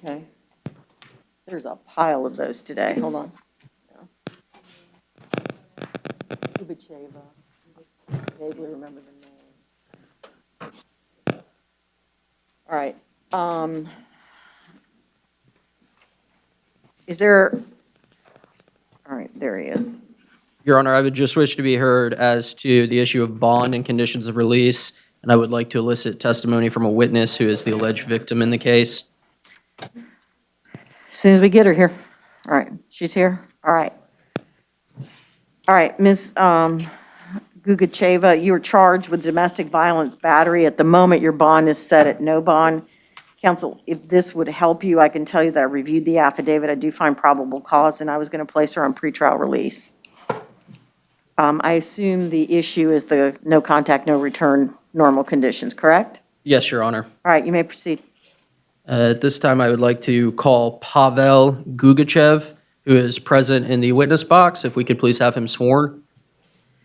Okay. There's a pile of those today. Hold on. Kubacheva. Vaguely remember the name. All right. Is there, all right, there he is. Your Honor, I would just wish to be heard as to the issue of bond and conditions of release, and I would like to elicit testimony from a witness who is the alleged victim in the case. As soon as we get her here. All right, she's here? All right. All right, Ms. Gugacheva, you are charged with domestic violence battery. At the moment, your bond is set at no bond. Counsel, if this would help you, I can tell you that I reviewed the affidavit. I do find probable cause, and I was going to place her on pretrial release. I assume the issue is the no contact, no return normal conditions, correct? Yes, Your Honor. All right, you may proceed. At this time, I would like to call Pavel Gugachev, who is present in the witness box. If we could please have him sworn.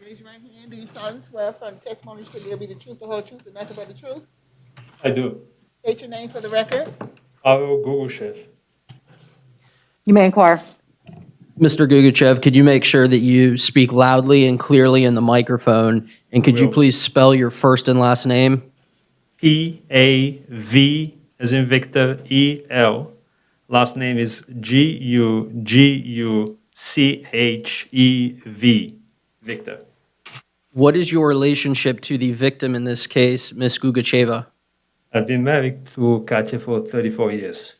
Raise your right hand. Do you solemnly swear affirm the testimony you should be the truth, the whole truth, and nothing but the truth? I do. State your name for the record. Pavel Gugushev. You may inquire. Mr. Gugachev, could you make sure that you speak loudly and clearly in the microphone? And could you Will. please spell your first and last name? P-A-V as in Victor, E-L. Last name is G-U-G-U-C-H-E-V. Victor. What is your relationship to the victim in this case, Ms. Gugacheva? I've been married to Katya for 34 years.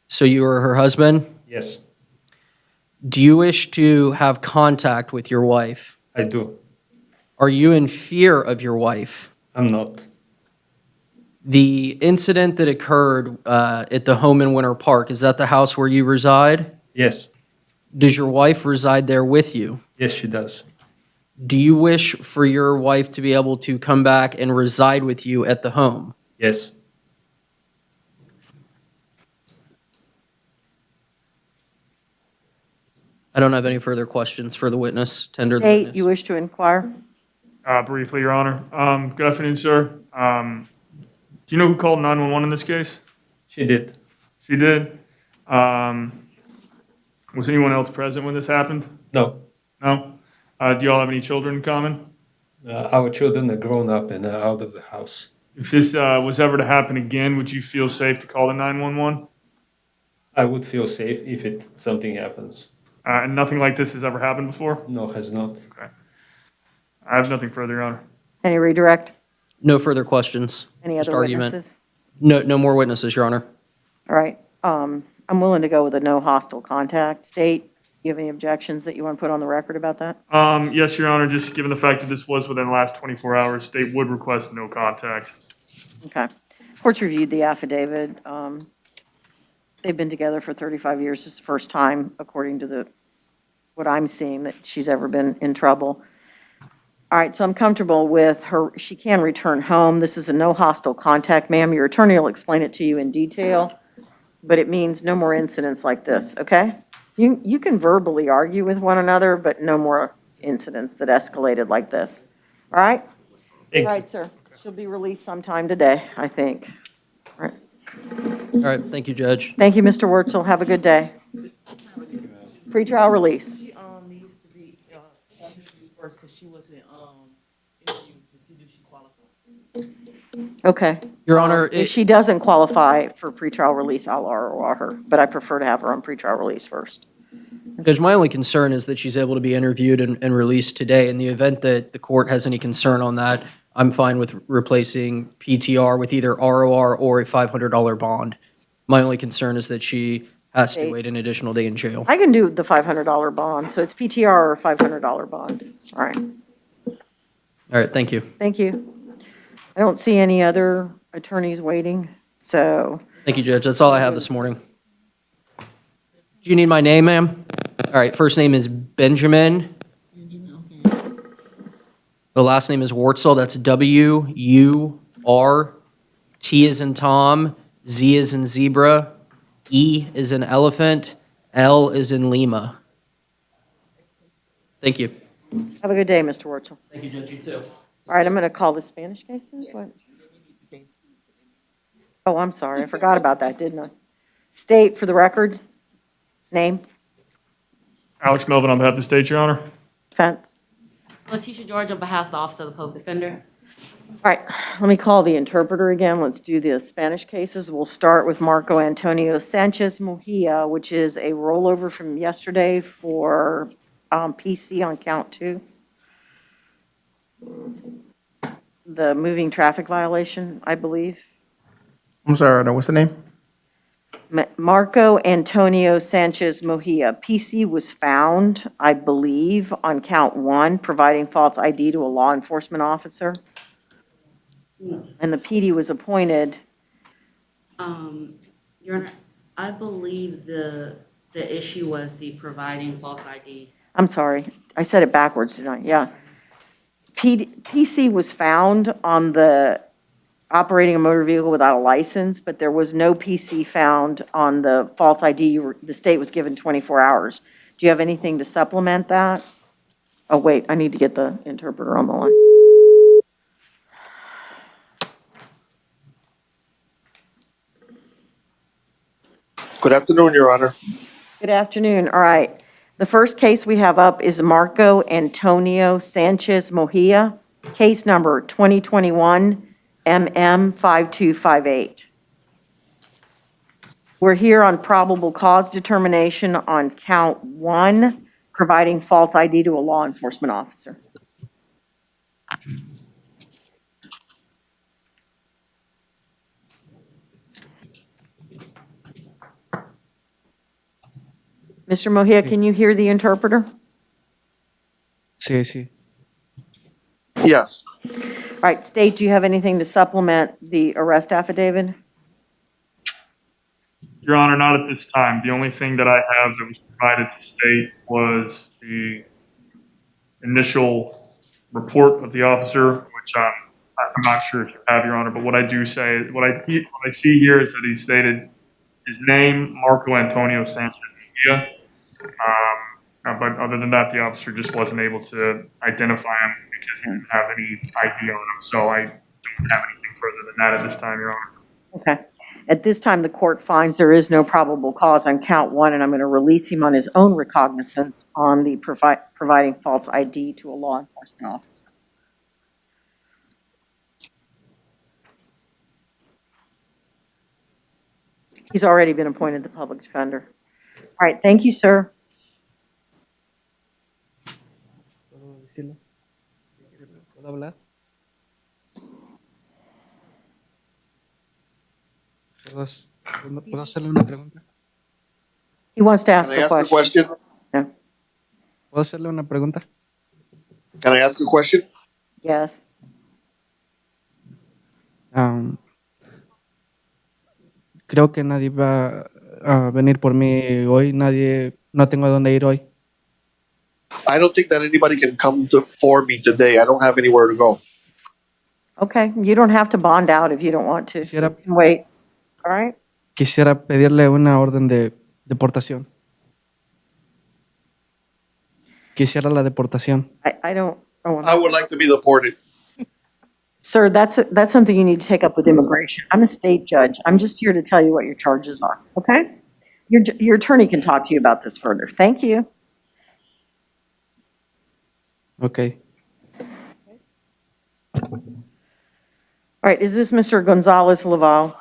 So you are her husband? Yes, Do you wish to have contact with your wife? I do. Are you in fear of your wife? I'm not. The incident that occurred at the home in Winter Park, is that the house where you reside? Yes, Does your wife reside there with you? yes, she does. Do you wish for your wife to be able to come back and reside with you at the home? Yes, I don't have any further questions for the witness. Tender the State, witness. you wish to inquire? Briefly, Your Honor. Good afternoon, sir. Do you know who called 911 in this case? she did. She did. Was anyone else present when this happened? No, No? Do you all have any children in common? our children are grown up and are out of the house. If this was ever to happen again, would you feel safe to call the 911? I would feel safe if something happens. And nothing like this has ever happened before? No, has not. I have nothing further, Your Honor. Any redirect? No further questions. Any Just other argument. witnesses? No more witnesses, Your Honor. All right. I'm willing to go with a no hostile contact. State, you have any objections that you want to put on the record about that? Yes, Your Honor. Just given the fact that this was within the last 24 hours, state would request no contact. Okay. Court's reviewed the affidavit. They've been together for 35 years. This is the first time, according to what I'm seeing, that she's ever been in trouble. All right, so I'm comfortable with her. She can return home. This is a no hostile contact, ma'am. Your attorney will explain it to you in detail, but it means no more incidents like this, okay? You can verbally argue with one another, but no more incidents that escalated like this. All right? All right, sir. She'll be released sometime today, I think. All right. All right, thank you, Judge. Thank you, Mr. Wurtzel. Have a good day. Pretrial release. She needs to be interviewed first because she wasn't interviewed to see if she qualified. Okay. Your Honor, If she doesn't qualify for pretrial release, I'll ROR her, but I prefer to have her on pretrial release first. Judge, my only concern is that she's able to be interviewed and released today. In the event that the court has any concern on that, I'm fine with replacing PTR with either ROR or a $500 bond. My only concern is that she has to wait an additional day in jail. I can do the $500 bond, so it's PTR or a $500 bond. All right, All right, thank you. thank you. I don't see any other attorneys waiting, so, Thank you, Judge. That's all I have this morning. Do you need my name, ma'am? All right, first name is Benjamin. The last name is Wurtzel. That's W-U-R. T is in Tom. Z is in zebra. E is in elephant. L is in Lima. Thank you. have a good day, Mr. Wurtzel. Thank you, Judge. You too. All right, I'm going to call the Spanish cases. What? Oh, I'm sorry, I forgot about that, didn't I? State for the record, name, Alex Melvin on behalf of the state, Your Honor. defense. Letitia George on behalf of the Office of the Public Defender. All right, let me call the interpreter again. Let's do the Spanish cases. We'll start with Marco Antonio Sanchez Muhia, which is a rollover from yesterday for PC on count 2. The moving traffic violation, I believe. I'm sorry, what's the name? Marco Antonio Sanchez Muhia. PC was found, I believe, on count 1, providing false ID to a law enforcement officer. And the PD was appointed. Your Honor, I believe the issue was the providing false ID. I'm sorry, I said it backwards tonight, yeah. PC was found on the operating a motor vehicle without a license, but there was no PC found on the false ID. The state was given 24 hours. Do you have anything to supplement that? Oh, wait, I need to get the interpreter on the line. Good afternoon, Your Honor. Good afternoon, all right. The first case we have up is Marco Antonio Sanchez Muhia, case number 2021 MM5258. We're here on probable cause determination on count 1, providing false ID to a law enforcement officer. Mr. Muhia, can you hear the interpreter? Sí, sí. Yes. All right, State, do you have anything to supplement the arrest affidavit? Your Honor, not at this time. The only thing that I have that was provided to state was the initial report of the officer, which I'm not sure if you have, Your Honor, but what I do say, what I see here is that he stated his name, Marco Antonio Sanchez Muhia. But other than that, the officer just wasn't able to identify him because he didn't have any ID on him. So I don't have anything further than that at this time, Your Honor. Okay. At this time, the court finds there is no probable cause on count 1, and I'm going to release him on his own recognizance on the providing false ID to a law enforcement officer. He's already been appointed the public defender. All right, thank you, sir. ¿Puedo decirlo? ¿Puedo hablar? ¿Puedo hacerle una pregunta? He wants to ask Can I a ask a question. question? ¿Puedo hacerle una pregunta? Can I ask a question? Yes. Creo que nadie va a venir por mí hoy. No tengo a dónde ir hoy. I don't think that anybody can come for me today. I don't have anywhere to go. Okay, you don't have to bond out if you don't want to. Quisiera, You can wait. All right? quisiera pedirle una orden de deportación. Quisiera la deportación. I don't. Oh, I would like to be deported. Sir, that's something you need to take up with immigration. I'm a state judge. I'm just here to tell you what your charges are, okay? Your attorney can talk to you about this further. Thank you. Okay. All right, is this Mr. Gonzalez Laval?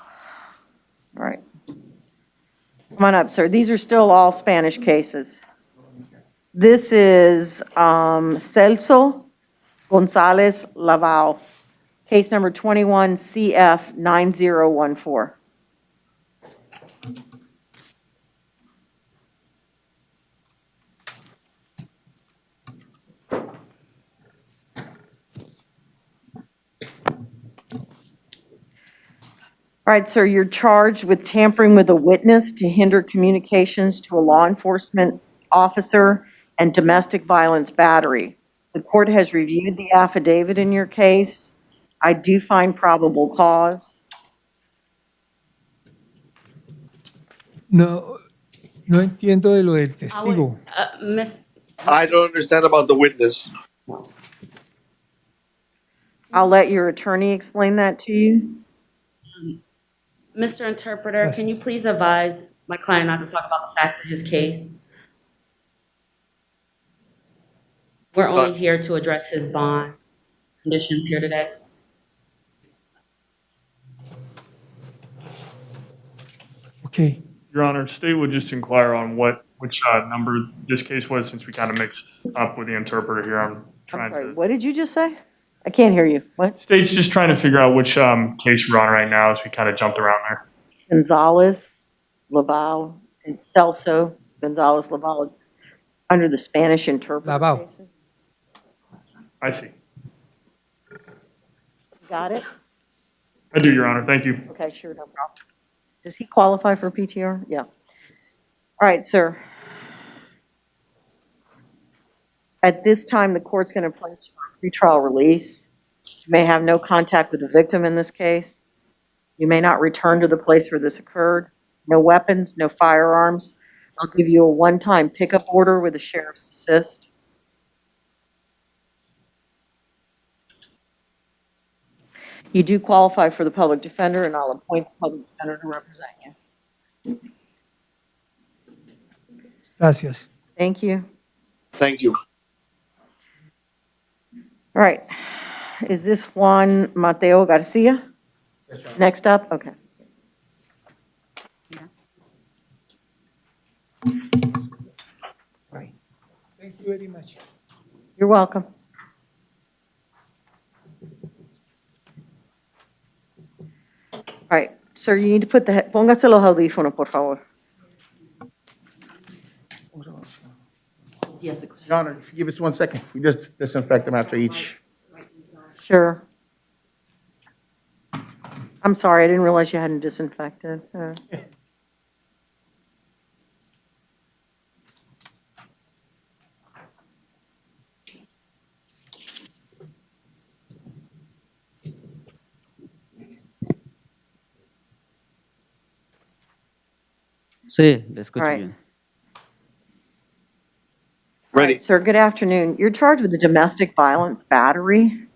All right. Come on up, sir. These are still all Spanish cases. This is Celso Gonzalez Laval, case number 21 CF 9014. All right, sir, you're charged with tampering with a witness to hinder communications to a law enforcement officer and domestic violence battery. The court has reviewed the affidavit in your case. I do find probable cause. No, no entiendo de lo del testigo. Miss, I don't understand about the witness. I'll let your attorney explain that to you. Mr. Interpreter, can you please advise my client not to talk about the facts of his case. We're only here to address his bond conditions here today. Okay. Your Honor, state would just inquire on which number this case was, since we kind of mixed up with the interpreter here. I'm I'm trying sorry, to. what did you just say? I can't hear you. What? State's just trying to figure out which case we're on right now, as we kind of jumped around there. Gonzalez, Laval, and Celso, Gonzalez, Laval. It's under the Spanish interpreter Laval. cases. I see. Got it? I do, Your Honor. Thank you. Okay, sure, no problem. Does he qualify for PTR? Yeah. All right, sir. At this time, the court's going to place you on pretrial release. You may have no contact with the victim in this case. You may not return to the place where this occurred. No weapons, no firearms. I'll give you a one-time pickup order with the sheriff's assist. You do qualify for the public defender, and I'll appoint the public defender to represent you. Gracias. Thank you. Thank you. All right. Is this Juan Mateo Garcia? Next up? Okay. Right. Thank you very much. You're welcome. All right, sir, you need to put póngase los audífonos, por favor. Yes. Your Honor, if you give us 1 second, we just disinfect them after each. Sure. I'm sorry, I didn't realize you hadn't disinfected. Sí, le escucho All right. bien. Ready. Sir, good afternoon. You're charged with a domestic violence battery.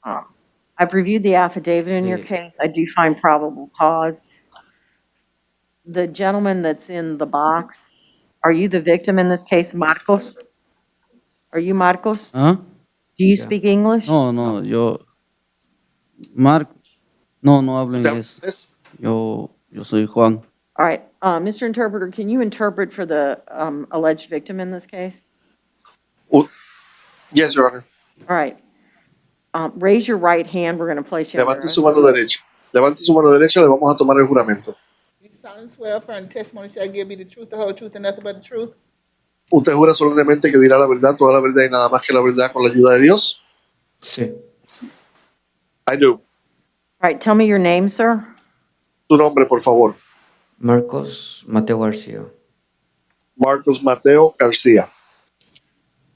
I've reviewed the affidavit in your case. I do find probable cause. The gentleman that's in the box, are you the victim in this case, Marcos? Are you Marcos? ¿Ah? Do you speak English? No, yo. Mark. No hablo ¿Usted habla inglés. inglés? Yo soy Juan. All right, Mr. Interpreter, can you interpret for the alleged victim in this case? Yes, Your Honor. All right. Raise your right hand. We're going to place you under Levante su oath. mano derecha. Levante su mano derecha, le vamos a tomar el juramento. You solemnly swear affirm the testimony shall give me the truth, the whole truth, and nothing but the truth. ¿Usted jura solemnemente que dirá la verdad, toda la verdad y nada más que la verdad con la ayuda de Dios? Sí. I do. All right, tell me your name, sir. Su nombre, por favor. Marcos Mateo García. Marcos Mateo García.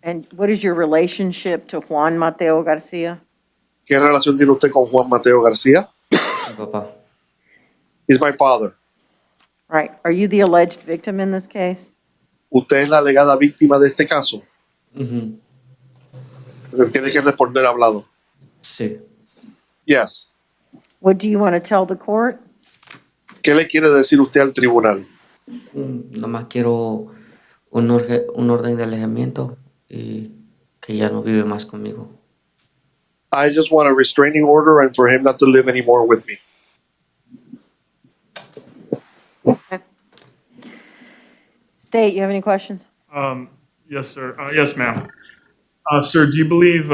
And what is your relationship to Juan Mateo Garcia? ¿Qué relación tiene usted con Juan Mateo García? Mi papá. He's my father. All right, are you the alleged victim in this case? ¿Usted es la alegada víctima de este caso? Ujú. Tiene que responder hablado. Sí. Yes. What do you want to tell the court? ¿Qué le quiere decir usted al tribunal? Nomás quiero un orden de alejamiento y que ya no vive más conmigo. I just want a restraining order and for him not to live anymore with me. Okay. State, you have any questions? Yes, sir. Yes, ma'am. Sir, do you believe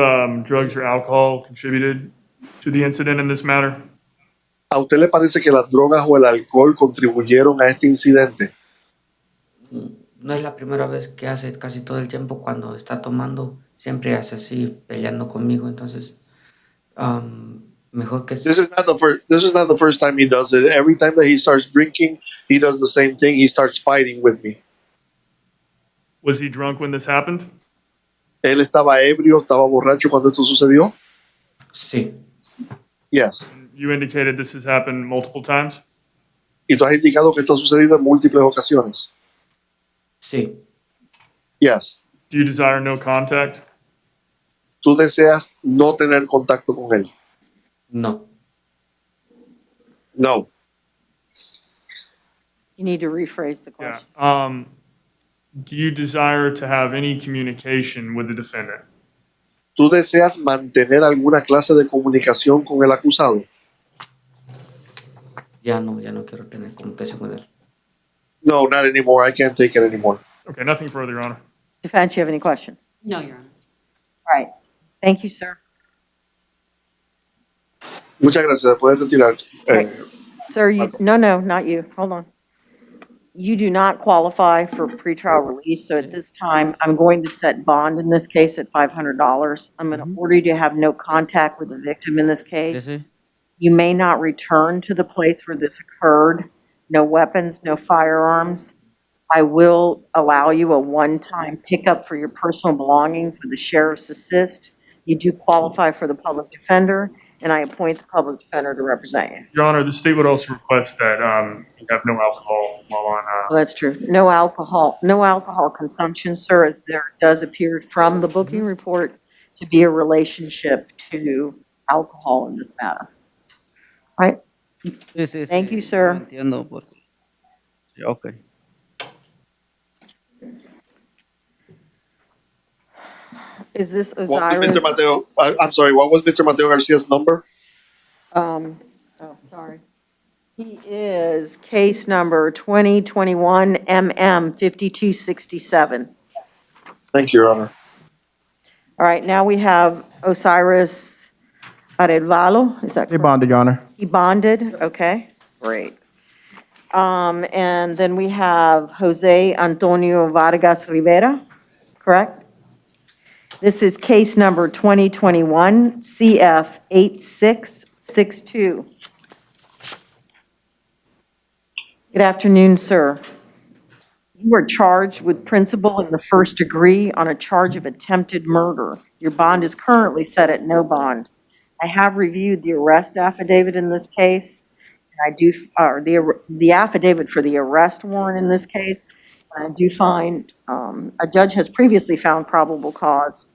drugs or alcohol contributed to the incident in this matter? ¿A usted le parece que las drogas o el alcohol contribuyeron a este incidente? No es la primera vez que hace, casi todo el tiempo cuando está tomando, siempre hace así, peleando conmigo, entonces mejor que... This is not the first time he does it. Every time that he starts drinking, he does the same thing. He starts fighting with me. Was he drunk when this happened? ¿Él estaba ebrio, estaba borracho cuando esto sucedió? Sí. Yes. You indicated this has happened multiple times? Y tú has indicado que esto ha sucedido en múltiples ocasiones. Sí. Yes. Do you desire no contact? ¿Tú deseas no tener contacto con él? No. No. You need to rephrase the Yeah. question. Do you desire to have any communication with the defendant? ¿Tú deseas mantener alguna clase de comunicación con el acusado? Ya no quiero tener comunicación con él. No, not anymore. I can't take it anymore. Okay, nothing further, Your Honor. Defense, you have any questions? No, Your Honor. All right. Thank you, sir. Muchas gracias. Puedes retirar. Sir, no, not you. Hold on. You do not qualify for pretrial release, so at this time, I'm going to set bond in this case at $500. I'm going to order you to have no contact with the victim in this case. You may not return to the place where this occurred. No weapons, no firearms. I will allow you a one-time pickup for your personal belongings with the sheriff's assist. You do qualify for the public defender, and I appoint the public defender to represent you. Your Honor, the state would also request that you have no alcohol while on. Well, that's true. No alcohol consumption, sir, as there does appear from the booking report to be a relationship to alcohol in this matter. Right? Thank you, sir. Entiendo. Okay. Is this What was Osiris? Mr. Mateo? I'm sorry. What was Mr. Mateo Garcia's number? Oh, sorry. He is case number 2021 MM 5267. Thank you, Your Honor. All right, now we have Osiris Arevalo, is that He correct? bonded, Your Honor. He bonded, okay, great. And then we have Jose Antonio Vargas Rivera, correct? This is case number 2021 CF 8662. Good afternoon, sir. You are charged with principal in the first degree on a charge of attempted murder. Your bond is currently set at no bond. I have reviewed the arrest affidavit in this case, and the affidavit for the arrest warrant in this case. And I do find, a judge has previously found probable cause.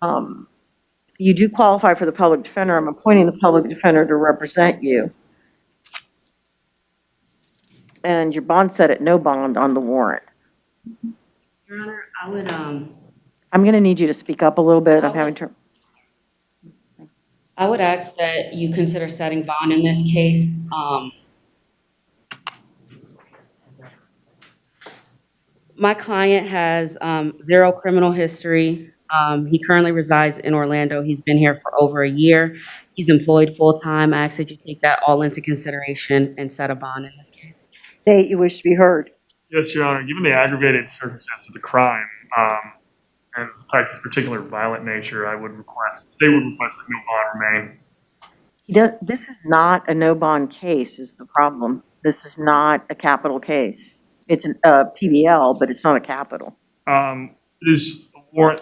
You do qualify for the public defender. I'm appointing the public defender to represent you. And your bond set at no bond on the warrant. Your Honor, I would, I'm going to need you to speak up a little bit. I'm having trouble. I would ask that you consider setting bond in this case. My client has zero criminal history. He currently resides in Orlando. He's been here for over a year. He's employed full-time. I ask that you take that all into consideration and set a bond in this case. State you wish to be heard. Yes, Your Honor. Given the aggravated circumstances of the crime and the fact of its particular violent nature, I would request, state would request that no bond remain. This is not a no bond case is the problem. This is not a capital case. It's a PBL, but it's not a capital. It is a warrant,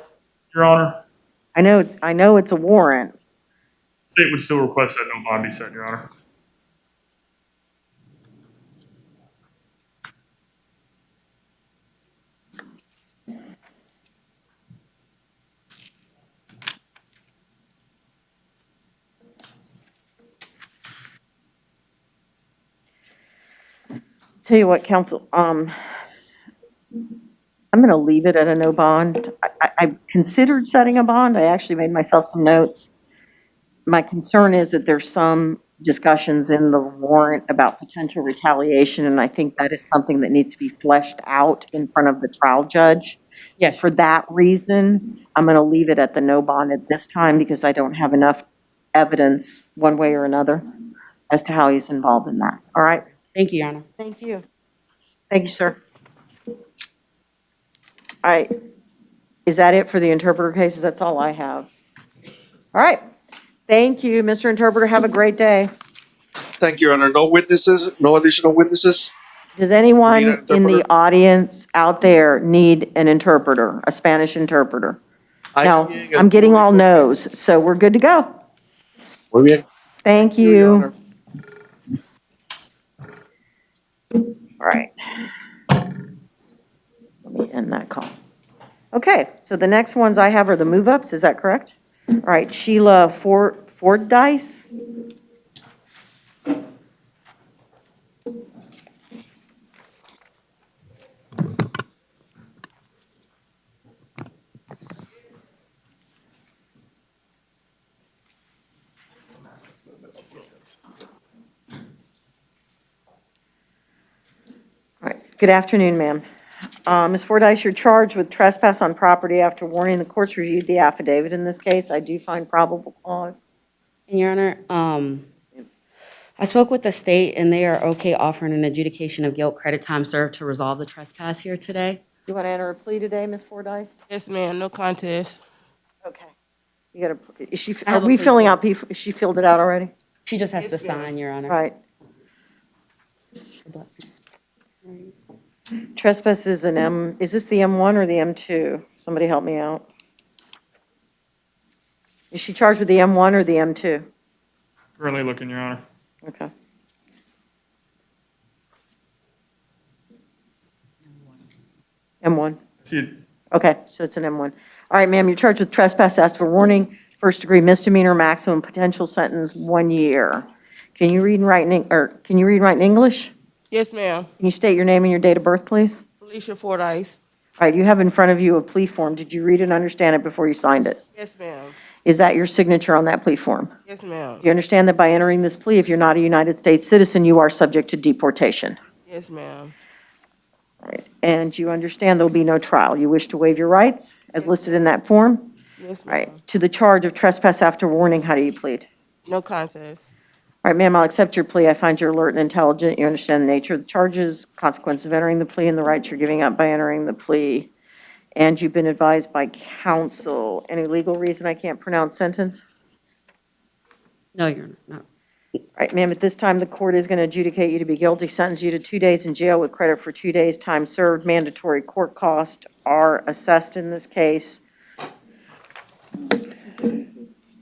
Your Honor. I know it's a warrant. State would still request that no bond be set, Your Honor. Tell you what, counsel, I'm going to leave it at a no bond. I considered setting a bond. I actually made myself some notes. My concern is that there's some discussions in the warrant about potential retaliation, and I think that is something that needs to be fleshed out in front of the trial judge. Yes. For that reason, I'm going to leave it at the no bond at this time because I don't have enough evidence one way or another as to how he's involved in that. All right? Thank you, Your Honor. Thank you. Thank you, sir. All right. Is that it for the interpreter cases? That's all I have. All right. Thank you, Mr. Interpreter. Have a great day. Thank you, Your Honor. No witnesses, no additional witnesses? Does anyone Need an in the interpreter? audience out there need an interpreter, a Spanish interpreter? I No, am getting I'm getting all no's, so we're good to go. Muy bien. Thank Your you. Honor. All right. Let me end that call. Okay, so the next ones I have are the move-ups, is that correct? All right, Sheila Fordyce. Good afternoon, ma'am. Ms. Fordyce, you're charged with trespass on property after warning. The court's reviewed the affidavit in this case. I do find probable cause. And Your Honor, I spoke with the state, and they are okay offering an adjudication of guilt credit time served to resolve the trespass here today. You want to enter a plea today, Ms. Fordyce? Yes, ma'am, no contest. Okay. You got to, is she, I are have a we plea filling form. out, is she filled it out already? She just has Yes, to ma'am. sign, Your Honor. Right. Trespass is an M, is this the M1 or the M2? Somebody help me out. Is she charged with the M1 or the M2? Currently looking, Your Honor. Okay. M1. See it. Okay, so it's an M1. All right, ma'am, you're charged with trespass after warning, first-degree misdemeanor, maximum potential sentence, 1 year. Can you read and write in English? Yes, ma'am. Can you state your name and your date of birth, please? Felicia Fordyce. All right, you have in front of you a plea form. Did you read and understand it before you signed it? Yes, ma'am. Is that your signature on that plea form? Yes, ma'am. Do you understand that by entering this plea, if you're not a United States citizen, you are subject to deportation? Yes, ma'am. All right, and you understand there'll be no trial. You wish to waive your rights as listed in that form? Yes, All right, ma'am. to the charge of trespass after warning, how do you plead? No contest. All right, ma'am, I'll accept your plea. I find you're alert and intelligent. You understand the nature of the charges, consequences of entering the plea, and the rights you're giving up by entering the plea. And you've been advised by counsel. Any legal reason I can't pronounce sentence? No, Your Honor, no. All right, ma'am, at this time, the court is going to adjudicate you to be guilty, sentence you to 2 days in jail with credit for 2 days' time served. Mandatory court costs are assessed in this case.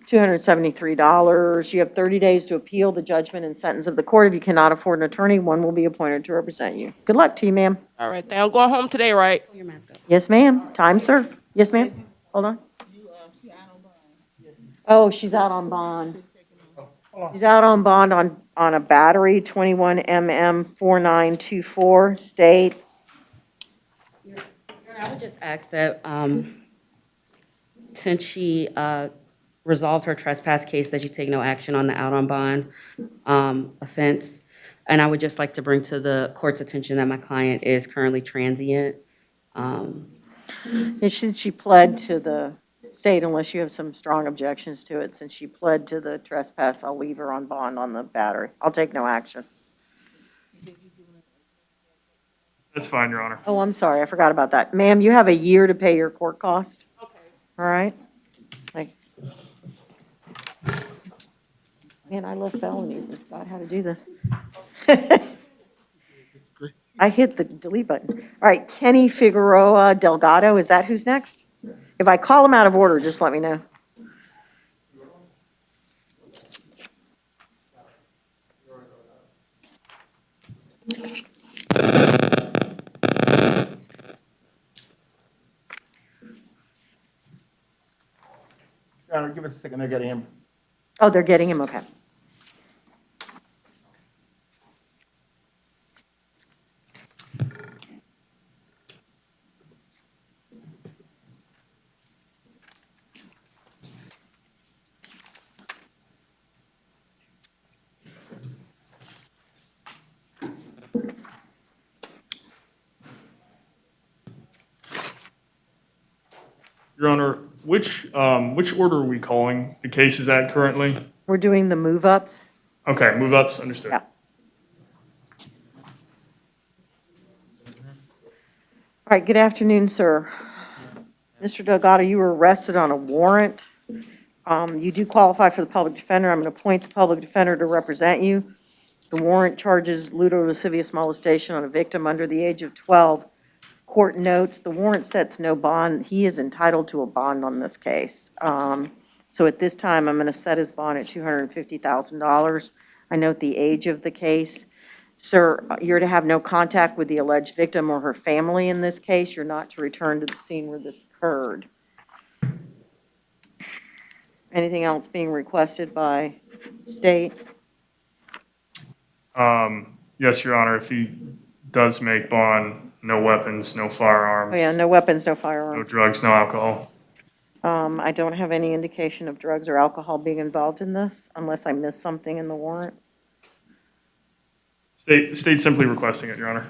$273. You have 30 days to appeal the judgment and sentence of the court. If you cannot afford an attorney, one will be appointed to represent you. Good luck to you, ma'am. All right, I'm going home today, right? Pull your mask up. Yes, ma'am. Time, sir. Yes, ma'am. Hold on. Oh, she's out on bond. She's out on bond on a battery, 21 MM 4924, state. Your Honor, I would just ask that, since she resolved her trespass case, that you take no action on the out on bond offense. And I would just like to bring to the court's attention that my client is currently transient. And she pled to the state unless you have some strong objections to it. Since she pled to the trespass, I'll leave her on bond on the battery. I'll take no action. That's fine, Your Honor. Oh, I'm sorry, I forgot about that. Ma'am, you have a year to pay your court cost. Okay. All right? Thanks. Man, I love felonies and forgot how to do this. I hit the delete button. All right, Kenny Figueroa Delgado, is that who's next? If I call him out of order, just let me know. Your Honor, give us a second, they're getting him. Oh, they're getting him, okay. Your Honor, which order are we calling the cases at currently? We're doing the move-ups. Okay, move ups, understood. Yeah. All right, good afternoon, sir. Mr. Delgado, you were arrested on a warrant. You do qualify for the public defender. I'm going to appoint the public defender to represent you. The warrant charges lewd or lascivious molestation on a victim under the age of 12. Court notes the warrant sets no bond. He is entitled to a bond on this case. So at this time, I'm going to set his bond at $250,000. I note the age of the case. Sir, you're to have no contact with the alleged victim or her family in this case. You're not to return to the scene where this occurred. Anything else being requested by state? Yes, Your Honor, if he does make bond, no weapons, no firearms. Oh, yeah, no weapons, no No firearms. drugs, no alcohol. I don't have any indication of drugs or alcohol being involved in this, unless I missed something in the warrant. State simply requesting it, Your Honor.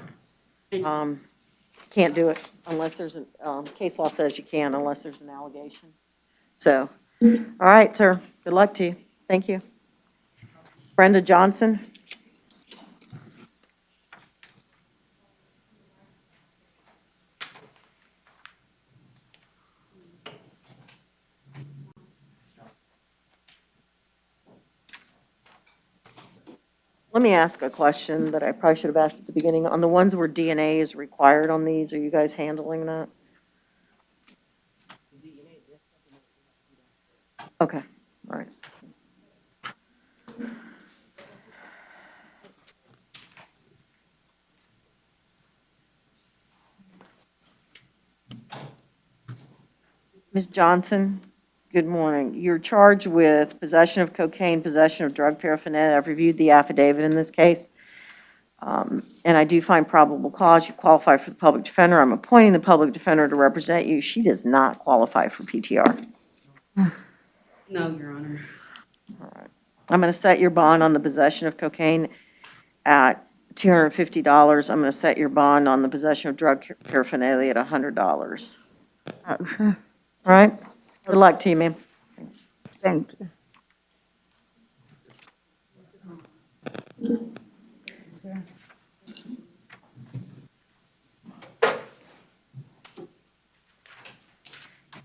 Can't do it unless there's, case law says you can unless there's an allegation. So, all right, sir, good luck to you. Thank you. Brenda Johnson? Let me ask a question that I probably should have asked at the beginning. On the ones where DNA is required on these, are you guys handling that? Okay, all right. Ms. Johnson, good morning. You're charged with possession of cocaine, possession of drug paraphernalia. I've reviewed the affidavit in this case. And I do find probable cause. You qualify for the public defender. I'm appointing the public defender to represent you. She does not qualify for PTR. No, Your Honor. All right. I'm going to set your bond on the possession of cocaine at $250. I'm going to set your bond on the possession of drug paraphernalia at $100. All right? Good luck to you, ma'am. Thanks. Thank you.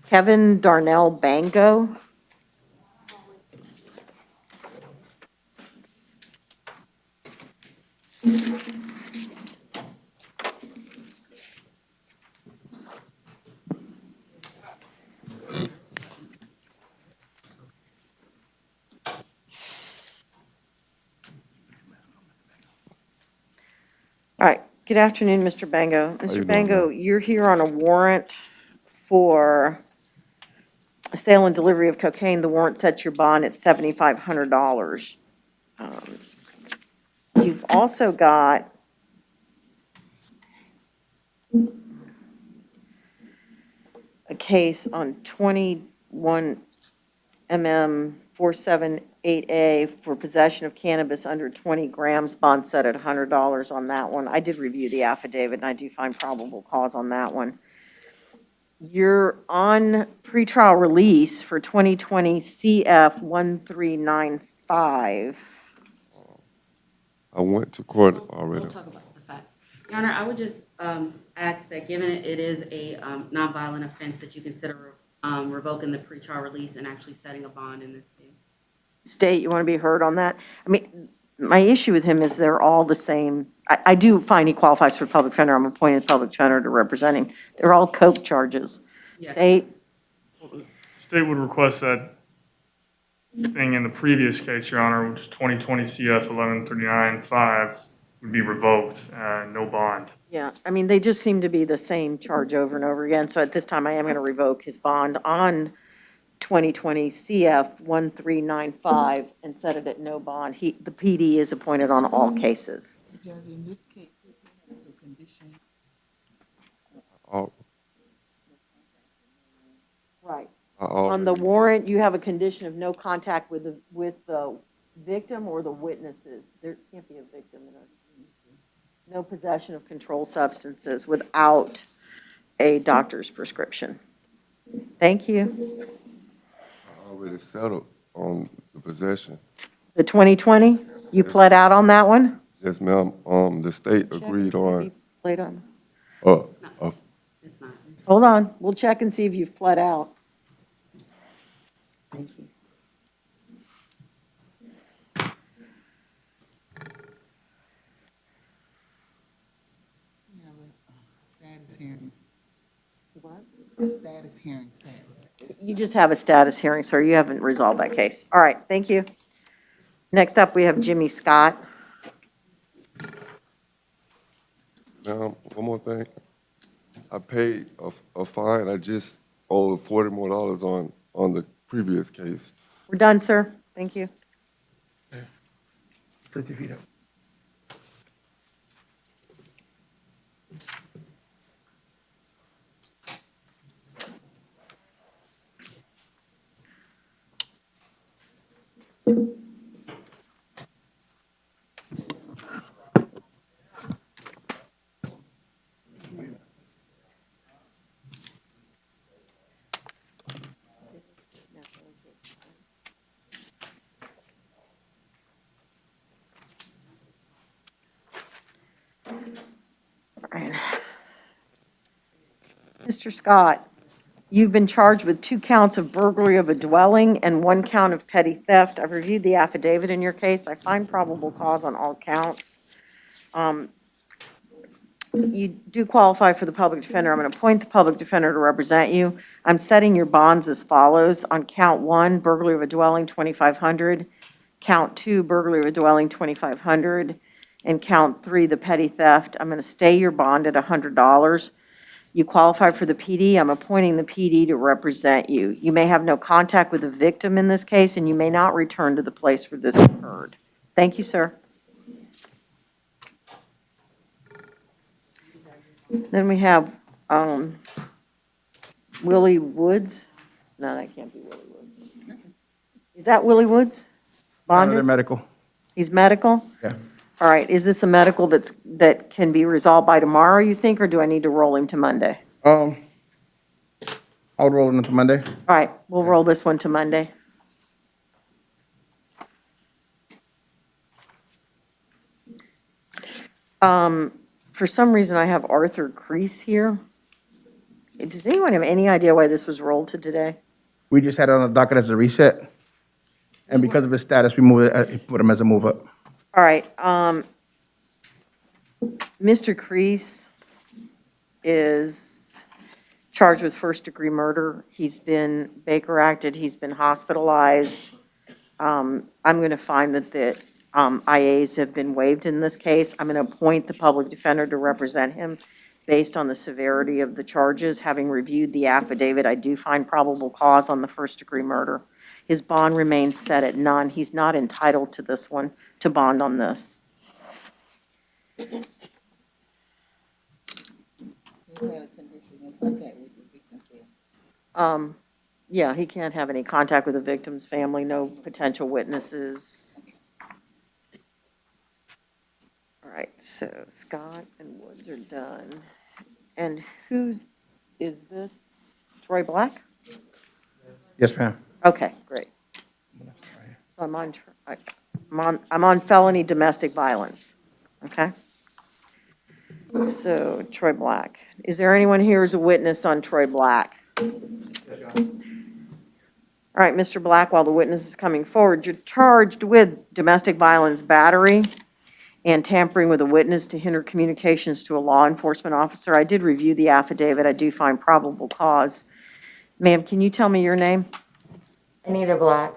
Kevin Darnell Bango. All right, good afternoon, Mr. Bango. Mr. Bango, you're here on a warrant for a sale and delivery of cocaine. The warrant sets your bond at $7,500. You've also got a case on 21 478A for possession of cannabis under 20 grams, bond set at $100 on that one. I did review the affidavit, and I do find probable cause on that one. You're on pretrial release for 2020 CF 1395. I went to court already. We'll talk about the fact. Your Honor, I would just ask that given it is a nonviolent offense, that you consider revoking the pretrial release and actually setting a bond in this case. State, you want to be heard on that? I mean, my issue with him is they're all the same. I do find he qualifies for public defender. I'm appointed public defender to represent him. They're all coke charges. Yeah. State? State would request that thing in the previous case, Your Honor, which is 2020 CF 1139-5, would be revoked, no bond. Yeah, I mean, they just seem to be the same charge over and over again. So at this time, I am going to revoke his bond on 2020 CF 1395 and set it at no bond. The PD is appointed on all cases. Judge, in this case, it's a condition. Oh, Right. oh, On the warrant, you have a condition of no contact with the victim or the witnesses. There can't be a victim in a, no possession of controlled substances without a doctor's prescription. Thank you. I already settled on the possession. The 2020, you pled out on that one? Yes, ma'am. The state agreed on. Pled on. It's not. Hold on, we'll check and see if you've pled out. Thank you. We have a status hearing. What? A status hearing, sir. You just have a status hearing, sir. You haven't resolved that case. All right, thank you. Next up, we have Jimmy Scott. Now, one more thing. I paid a fine. I just owed $40 more on the previous case. We're done, sir. Thank you. Certificado. right. Mr. Scott, you've been charged with 2 counts of burglary of a dwelling and 1 count of petty theft. I've reviewed the affidavit in your case. I find probable cause on all counts. You do qualify for the public defender. I'm going to appoint the public defender to represent you. I'm setting your bonds as follows. On count 1, burglary of a dwelling, $2,500. Count 2, burglary of a dwelling, $2,500. And count 3, the petty theft. I'm going to stay your bond at $100. You qualify for the PD. I'm appointing the PD to represent you. You may have no contact with the victim in this case, and you may not return to the place where this occurred. Thank you, sir. Then we have Willie Woods. No, that can't be Willie Woods. Is that Willie Woods? They're Bonded? medical. He's medical? Yeah. All right, is this a medical that can be resolved by tomorrow, you think, or do I need to roll him to Monday? I would roll it into Monday. All right, we'll roll this one to Monday. For some reason, I have Arthur Crease here. Does anyone have any idea why this was rolled to today? We just had it on the docket as a reset. And because of his status, we moved it, put him as a move up. All right, Mr. Crease is charged with first-degree murder. He's been Baker acted, he's been hospitalized. I'm going to find that the IAs have been waived in this case. I'm going to appoint the public defender to represent him based on the severity of the charges. Having reviewed the affidavit, I do find probable cause on the first-degree murder. His bond remains set at none. He's not entitled to this one, to bond on this. He had a condition in contact with the victim's family. Yeah, he can't have any contact with the victim's family, no potential witnesses. All right, so Scott and Woods are done. And is this? Troy Black? Yes, ma'am. Okay, great. So I'm on felony domestic violence, okay? So Troy Black. Is there anyone here who's a witness on Troy Black? All right, Mr. Black, while the witness is coming forward, you're charged with domestic violence battery and tampering with a witness to hinder communications to a law enforcement officer. I did review the affidavit. I do find probable cause. Ma'am, can you tell me your name? Anita Black.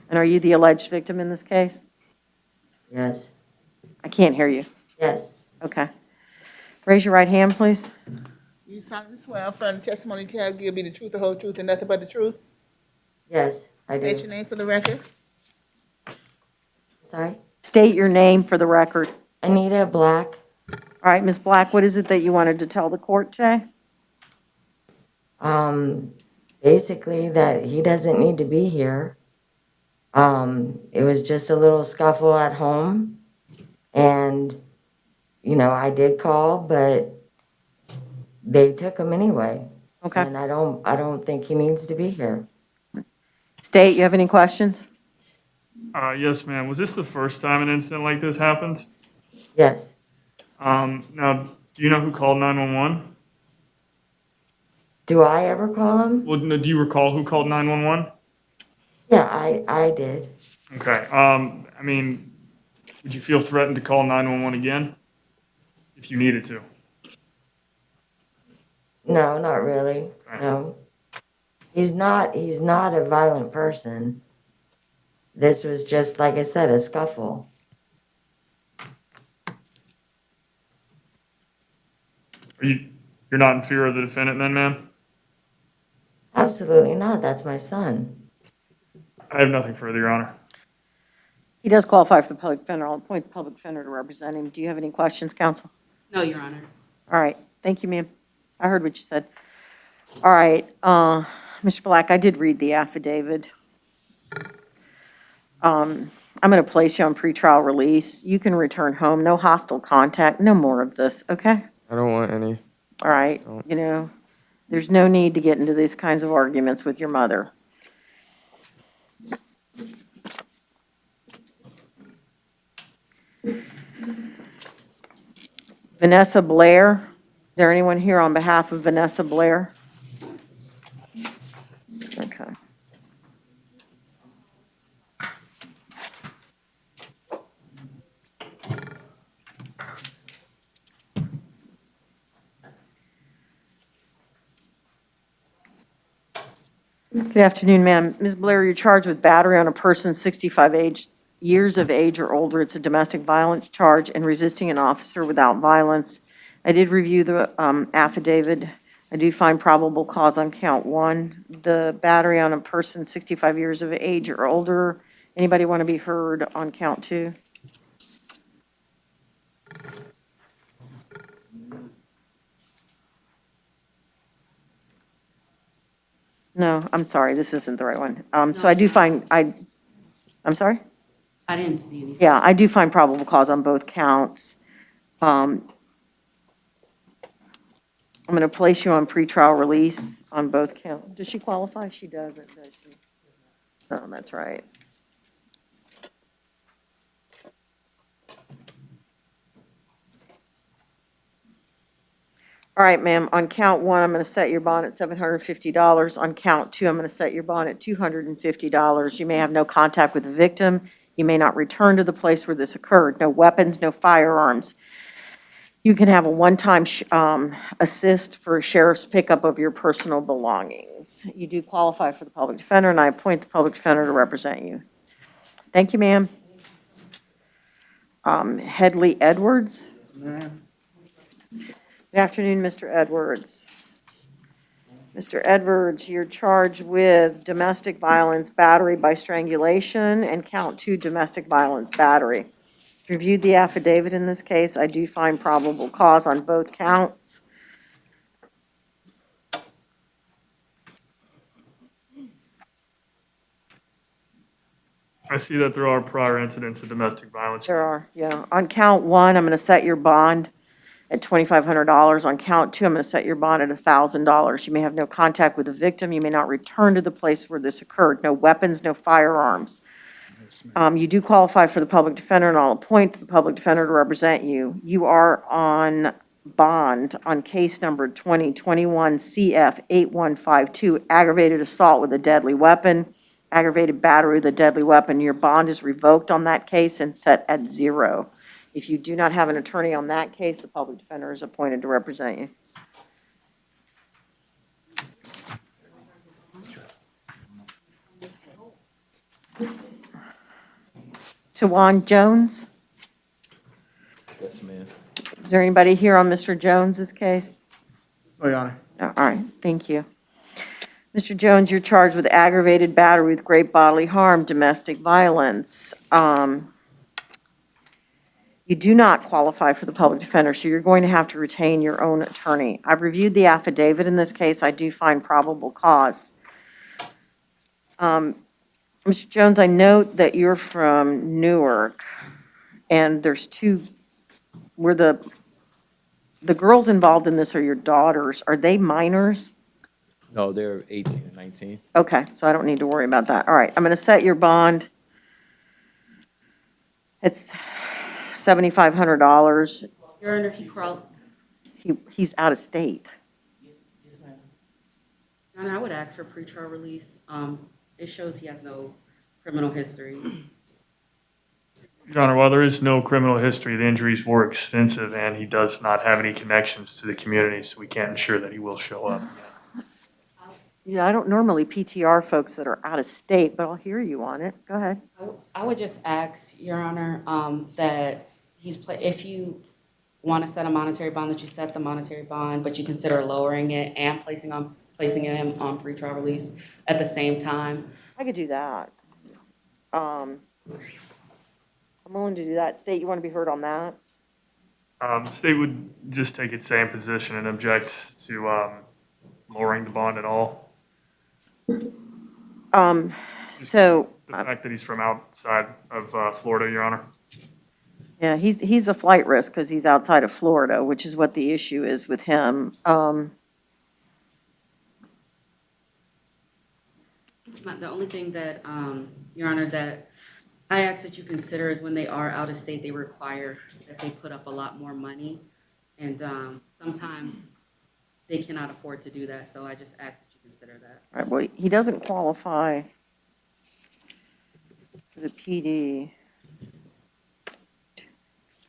And are you the alleged victim in this case? Yes. I can't hear you. Yes. Okay. Raise your right hand, please. You solemnly swear affirm the testimony you tell give be the truth, the whole truth, and nothing but the truth? Yes, I do. State your name for the record. Sorry? State your name for the record. Anita Black. All right, Ms. Black, what is it that you wanted to tell the court today? Basically that he doesn't need to be here. It was just a little scuffle at home. And, you know, I did call, but they took him anyway. Okay. And I don't think he needs to be here. State, you have any questions? Yes, ma'am. Was this the first time an incident like this happened? Yes. Now, do you know who called 911? Do I ever call him? Well, no, do you recall who called 911? Yeah, I did. Okay. I mean, would you feel threatened to call 911 again if you needed to? No, not really. Okay. No. He's not a violent person. This was just, like I said, a scuffle. You're not in fear of the defendant then, ma'am? Absolutely not. That's my son. I have nothing further, Your Honor. He does qualify for the public defender. I'll appoint the public defender to represent him. Do you have any questions, counsel? No, Your Honor. All right, thank you, ma'am. I heard what you said. All right, Mr. Black, I did read the affidavit. I'm going to place you on pretrial release. You can return home, no hostile contact, no more of this, okay? I don't want any. All right, you know, there's no need to get into these kinds of arguments with your mother. Vanessa Blair. Is there anyone here on behalf of Vanessa Blair? Okay. Good afternoon, ma'am. Ms. Blair, you're charged with battery on a person 65 years of age or older. It's a domestic violence charge and resisting an officer without violence. I did review the affidavit. I do find probable cause on count 1. The battery on a person 65 years of age or older. Anybody want to be heard on count 2? No, I'm sorry, this isn't the right one. So I do find, I'm sorry? I didn't see anything. Yeah, I do find probable cause on both counts. I'm going to place you on pretrial release on both counts. Does she qualify? She doesn't, does she? Oh, that's right. All right, ma'am, on count 1, I'm going to set your bond at $750. On count 2, I'm going to set your bond at $250. You may have no contact with the victim. You may not return to the place where this occurred. No weapons, no firearms. You can have a one-time assist for a sheriff's pickup of your personal belongings. You do qualify for the public defender, and I appoint the public defender to represent you. Thank you, ma'am. Headley Edwards. Good afternoon, Mr. Edwards. Mr. Edwards, you're charged with domestic violence battery by strangulation and count 2 domestic violence battery. Reviewed the affidavit in this case. I do find probable cause on both counts. I see that there are prior incidents of domestic violence. There are, yeah. On count 1, I'm going to set your bond at $2,500. On count 2, I'm going to set your bond at $1,000. You may have no contact with the victim. You may not return to the place where this occurred. No weapons, no firearms. You do qualify for the public defender, and I'll appoint the public defender to represent you. You are on bond on case number 2021 CF 8152, aggravated assault with a deadly weapon, aggravated battery with a deadly weapon. Your bond is revoked on that case and set at 0. If you do not have an attorney on that case, the public defender is appointed to represent you. Tawan Jones? Yes, ma'am. Is there anybody here on Mr. Jones's case? No, Your Honor. All right, thank you. Mr. Jones, you're charged with aggravated battery with great bodily harm, domestic violence. You do not qualify for the public defender, so you're going to have to retain your own attorney. I've reviewed the affidavit in this case. I do find probable cause. Mr. Jones, I note that you're from Newark, and there's were the girls involved in this are your daughters. Are they minors? No, they're 18 and 19. Okay, so I don't need to worry about that. All right, I'm going to set your bond. It's $7,500. Your Honor, he crawled. He's out of state. Yes, ma'am. Your Honor, I would ask for pretrial release. It shows he has no criminal history. Your Honor, while there is no criminal history, the injuries were extensive, and he does not have any connections to the community, so we can't ensure that he will show up. Yeah, I don't normally PTR folks that are out of state, but I'll hear you on it. Go ahead. I would just ask, Your Honor, that if you want to set a monetary bond, that you set the monetary bond, but you consider lowering it and placing him on pretrial release at the same time. I could do that. I'm willing to do that. State, you want to be heard on that? The state would just take its same position and object to lowering the bond at all. So. The fact that he's from outside of Florida, Your Honor. Yeah, he's a flight risk because he's outside of Florida, which is what the issue is with him. The only thing that, Your Honor, that I ask that you consider is when they are out of state, they require that they put up a lot more money. And sometimes they cannot afford to do that, so I just ask that you consider that. All right, well, he doesn't qualify for the PD.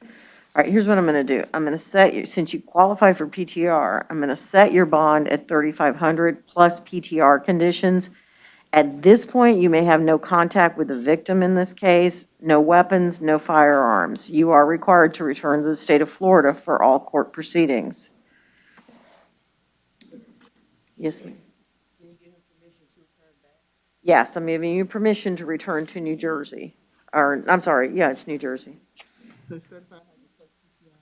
All right, here's what I'm going to do. I'm going to set you, since you qualify for PTR, I'm going to set your bond at 3,500 plus PTR conditions. At this point, you may have no contact with the victim in this case, no weapons, no firearms. You are required to return to the state of Florida for all court proceedings. Yes, ma'am. Yes, I'm giving you permission to return to New Jersey. Or, I'm sorry, yeah, it's New Jersey. So it's 3,500 plus PTR.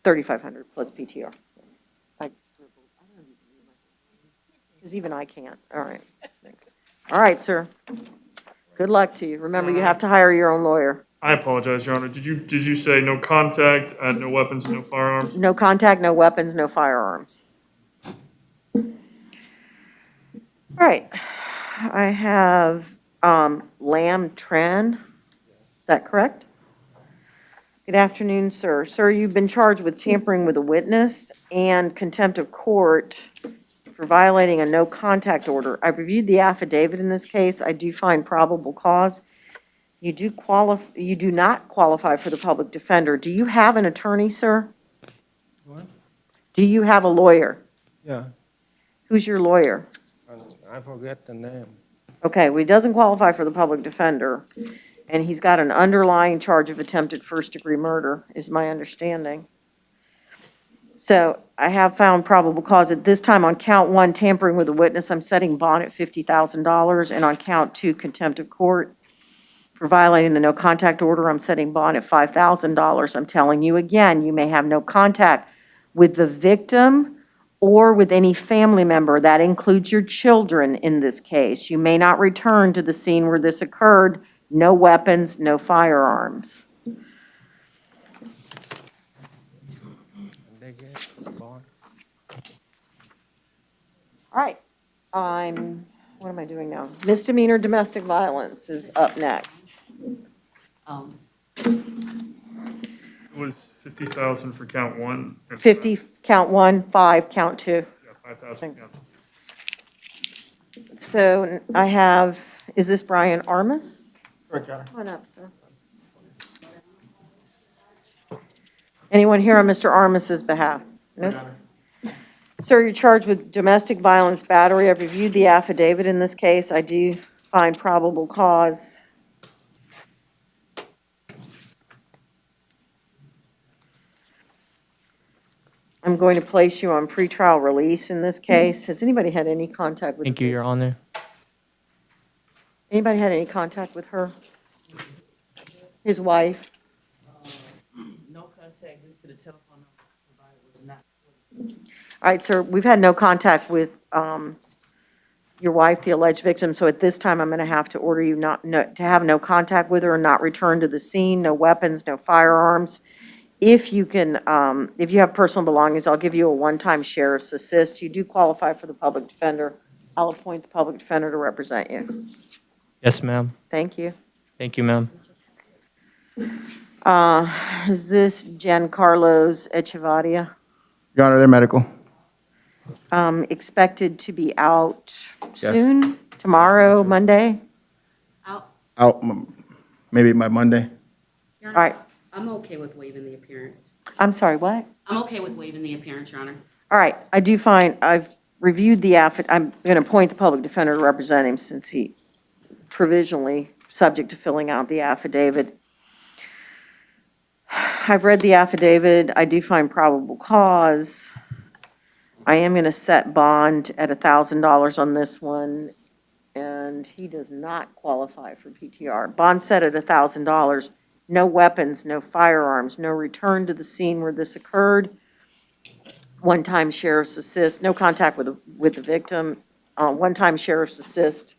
3,500 plus PTR. I scribbled. I don't even read my, because even I can't. All right, thanks. All right, sir. Good luck to you. Remember, you have to hire your own lawyer. I apologize, Your Honor. Did you say no contact, no weapons, and no firearms? No contact, no weapons, no firearms. All right. I have Lam Tran. Is that correct? Good afternoon, sir. Sir, you've been charged with tampering with a witness and contempt of court for violating a no-contact order. I've reviewed the affidavit in this case. I do find probable cause. You do not qualify for the public defender. Do you have an attorney, sir? What? Do you have a lawyer? Yeah, Who's your lawyer? I forget the name. Okay, well, he doesn't qualify for the public defender, and he's got an underlying charge of attempted first-degree murder, is my understanding. So I have found probable cause at this time on count 1, tampering with a witness. I'm setting bond at $50,000, and on count 2, contempt of court for violating the no-contact order, I'm setting bond at $5,000. I'm telling you again, you may have no contact with the victim or with any family member. That includes your children in this case. You may not return to the scene where this occurred. No weapons, no firearms. All right, what am I doing now? Misdemeanor domestic violence is up next. It was 50,000 for count 1. and 50, count 1, 5, count 2. Yeah, 5,000 for Thanks. count 2. So I have, is this Brian Armas? Correct, Your Honor. Come on up, sir. Anyone here on Mr. Armas's behalf? No? Sir, you're charged with domestic violence battery. I've reviewed the affidavit in this case. I do find probable cause. I'm going to place you on pretrial release in this case. Has anybody had any contact with? Thank you, Your Honor. Anybody had any contact with her? His wife? No contact due to the telephone number provided was not. All right, sir, we've had no contact with your wife, the alleged victim, so at this time, I'm going to have to order you to have no contact with her and not return to the scene, no weapons, no firearms. If you can, if you have personal belongings, I'll give you a one-time sheriff's assist. You do qualify for the public defender. I'll appoint the public defender to represent you. Yes, ma'am. Thank you. Thank you, ma'am. Is this Giancarlo's Echevarria? Your Honor, they're medical. Expected to be out soon, tomorrow, Monday? Out maybe by Monday. Your All right. Honor, I'm okay with waiving the appearance. I'm sorry, what? I'm okay with waiving the appearance, Your Honor. All right, I do find, I've reviewed the affidavit, I'm going to appoint the public defender to represent him since he provisionally subject to filling out the affidavit. I've read the affidavit, I do find probable cause. I am going to set bond at $1,000 on this one, and he does not qualify for PTR. Bond set at $1,000, no weapons, no firearms, no return to the scene where this occurred. One-time sheriff's assist, no contact with the victim, one-time sheriff's assist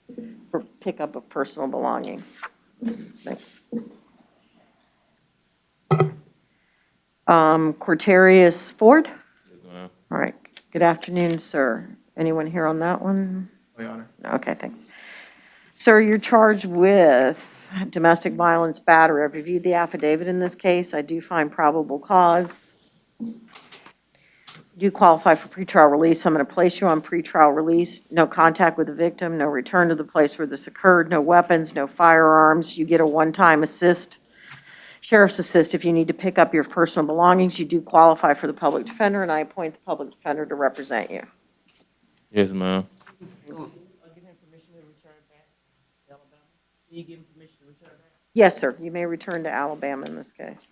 for pickup of personal belongings. Thanks. Corterius Ford? All right, good afternoon, sir. Anyone here on that one? Your Honor. Okay, thanks. Sir, you're charged with domestic violence battery. I've reviewed the affidavit in this case. I do find probable cause. do qualify for pretrial release. I'm going to place you on pretrial release. No contact with the victim, no return to the place where this occurred, no weapons, no firearms. You get a one-time sheriff's assist if you need to pick up your personal belongings. You do qualify for the public defender, and I appoint the public defender to represent you. Yes, ma'am. Give him permission to return back to Alabama. Can you give him permission to return back? Yes, sir. You may return to Alabama in this case.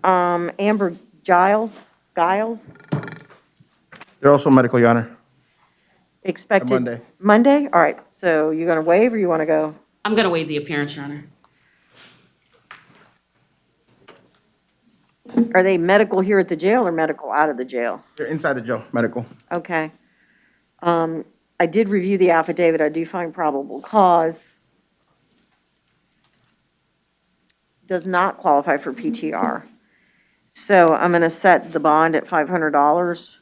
Amber Giles? They're also medical, Your Honor. Expected. Monday. Monday? All right. So you're going to waive or you want to go? I'm going to waive the appearance, Your Honor. Are they medical here at the jail or medical out of the jail? They're inside the jail, medical. Okay. I did review the affidavit. I do find probable cause. Does not qualify for PTR. So I'm going to set the bond at $500.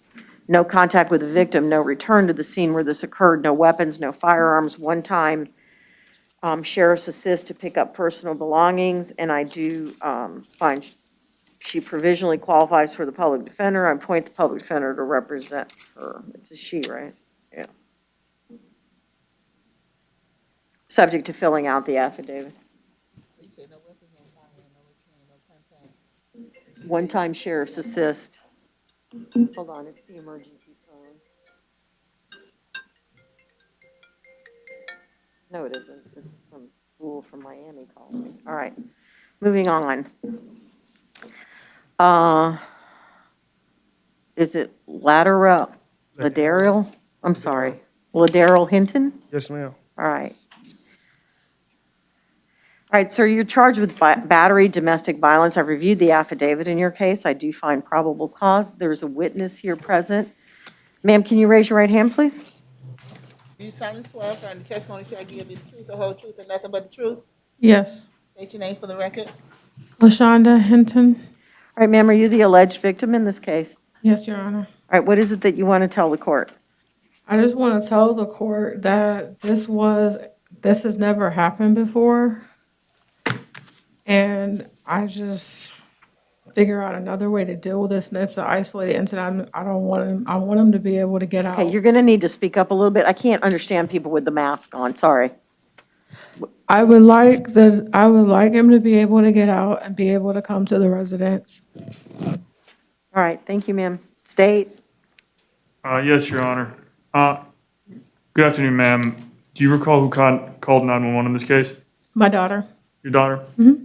No contact with the victim, no return to the scene where this occurred, no weapons, no firearms, one-time sheriff's assist to pick up personal belongings, and I do find she provisionally qualifies for the public defender. I appoint the public defender to represent her. It's a she, right? Yeah. Subject to filling out the affidavit. You said no weapons, no fire, no return, no contact. One-time sheriff's assist. Hold on, it's the emergency phone. No, it isn't. This is some fool from Miami calling me. All right, moving on. Is it Ladera? I'm sorry. Ladera Hinton? Yes, ma'am. All right. All right, sir, you're charged with battery, domestic violence. I've reviewed the affidavit in your case. I do find probable cause. There's a witness here present. Ma'am, can you raise your right hand, please? Do you solemnly swear affirm the testimony shall give you the truth, the whole truth, and nothing but the truth? Yes. State your name for the record. LaShonda Hinton? All right, ma'am, are you the alleged victim in this case? Yes, Your Honor. All right, what is it that you want to tell the court? I just want to tell the court that this has never happened before. And I just figure out another way to deal with this. And it's an isolated incident. I want him to be able to get out. Okay, you're going to need to speak up a little bit. I can't understand people with the mask on, sorry. I would like him to be able to get out and be able to come to the residence. All right, thank you, ma'am. State? Yes, Your Honor. Good afternoon, ma'am. Do you recall who called 911 in this case? My daughter. Your daughter? Mm-hmm.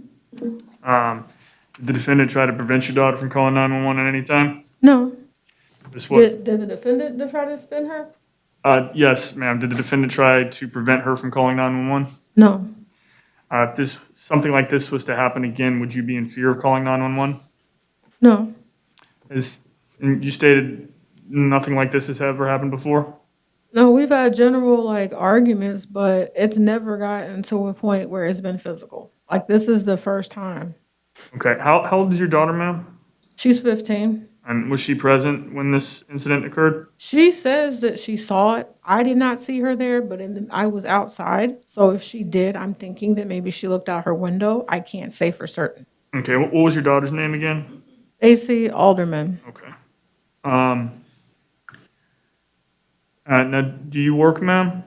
Did the defendant try to prevent your daughter from calling 911 at any time? No. This was. Did the defendant try to defend her? Yes, ma'am. Did the defendant try to prevent her from calling 911? No. If something like this was to happen again, would you be in fear of calling 911? No. And you stated nothing like this has ever happened before? No, we've had general arguments, but it's never gotten to a point where it's been physical. This is the first time. Okay. How old is your daughter, ma'am? She's 15. And was she present when this incident occurred? She says that she saw it. I did not see her there, but I was outside. So if she did, I'm thinking that maybe she looked out her window. I can't say for certain. Okay. What was your daughter's name again? AC Alderman. Okay. Now, do you work, ma'am?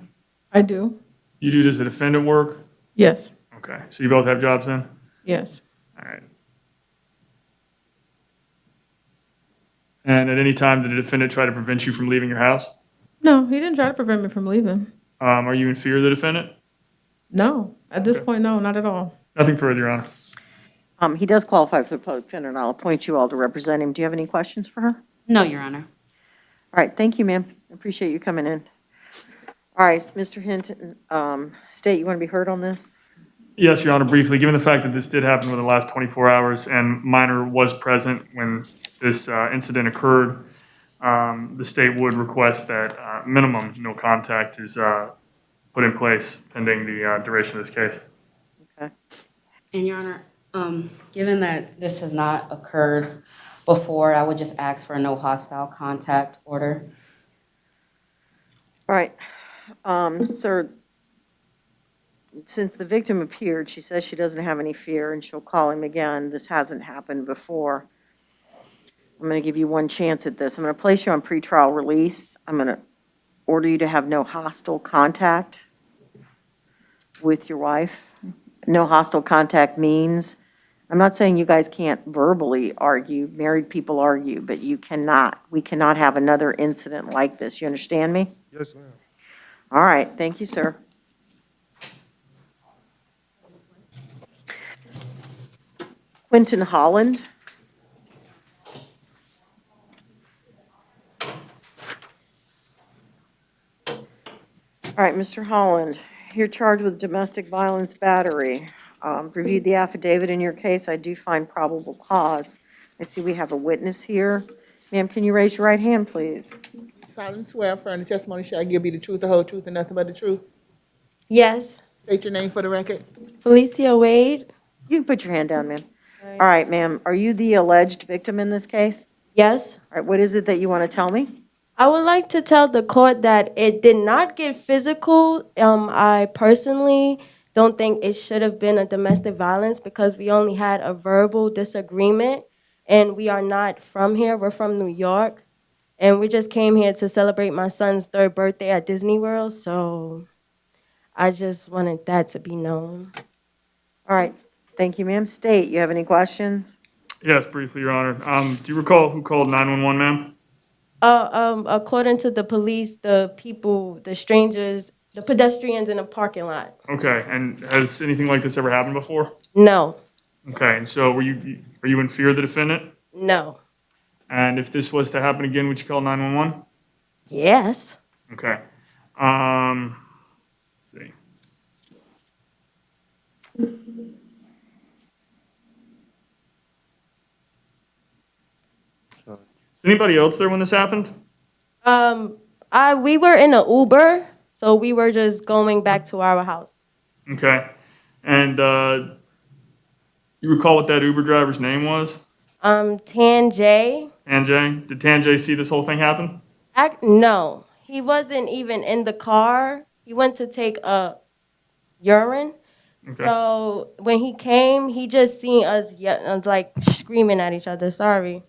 I do. You do, does the defendant work? Yes. Okay. So you both have jobs then? Yes. All right. And at any time, did the defendant try to prevent you from leaving your house? No, he didn't try to prevent me from leaving. Are you in fear of the defendant? No. At this point, no, not at all. Nothing further, Your Honor. He does qualify for the public defender, and I'll appoint you all to represent him. Do you have any questions for her? No, Your Honor. All right, thank you, ma'am. I appreciate you coming in. All right, Mr. Hinton, State, you want to be heard on this? Yes, Your Honor, briefly, given the fact that this did happen within the last 24 hours and minor was present when this incident occurred, the state would request that minimum no contact is put in place pending the duration of this case. Okay. And Your Honor, given that this has not occurred before, I would just ask for a no hostile contact order. All right. Sir, since the victim appeared, she says she doesn't have any fear and she'll call him again. This hasn't happened before. I'm going to give you one chance at this. I'm going to place you on pretrial release. I'm going to order you to have no hostile contact with your wife. No hostile contact means, I'm not saying you guys can't verbally argue, married people argue, but we cannot have another incident like this. You understand me? Yes, ma'am. All right, thank you, sir. Quentin Holland. All right, Mr. Holland, you're charged with domestic violence battery. Reviewed the affidavit in your case. I do find probable cause. I see we have a witness here. Ma'am, can you raise your right hand, please? Solemnly swear affirm the testimony shall give you the truth, the whole truth, and nothing but the truth. Yes. State your name for the record. Felicia Wade? You can put your hand down, ma'am. All right, ma'am, are you the alleged victim in this case? Yes. All right, what is it that you want to tell me? I would like to tell the court that it did not get physical. I personally don't think it should have been a domestic violence because we only had a verbal disagreement, and we are not from here. We're from New York, and we just came here to celebrate my son's 3rd birthday at Disney World, so I just wanted that to be known. All right, thank you, ma'am. State, you have any questions? Yes, briefly, Your Honor. Do you recall who called 911, ma'am? According to the police, the people, the strangers, the pedestrians in the parking lot. Okay, and has anything like this ever happened before? No. Okay, and so are you in fear of the defendant? No. And if this was to happen again, would you call 911? Yes. Okay. Let's see. Is anybody else there when this happened? We were in an Uber, so we were just going back to our house. Okay. And you recall what that Uber driver's name was? Tanjay. Tanjay? Did Tanjay see this whole thing happen? No, he wasn't even in the car. He went to take a urine. Okay. So when he came, he just seen us like screaming at each other. Sorry.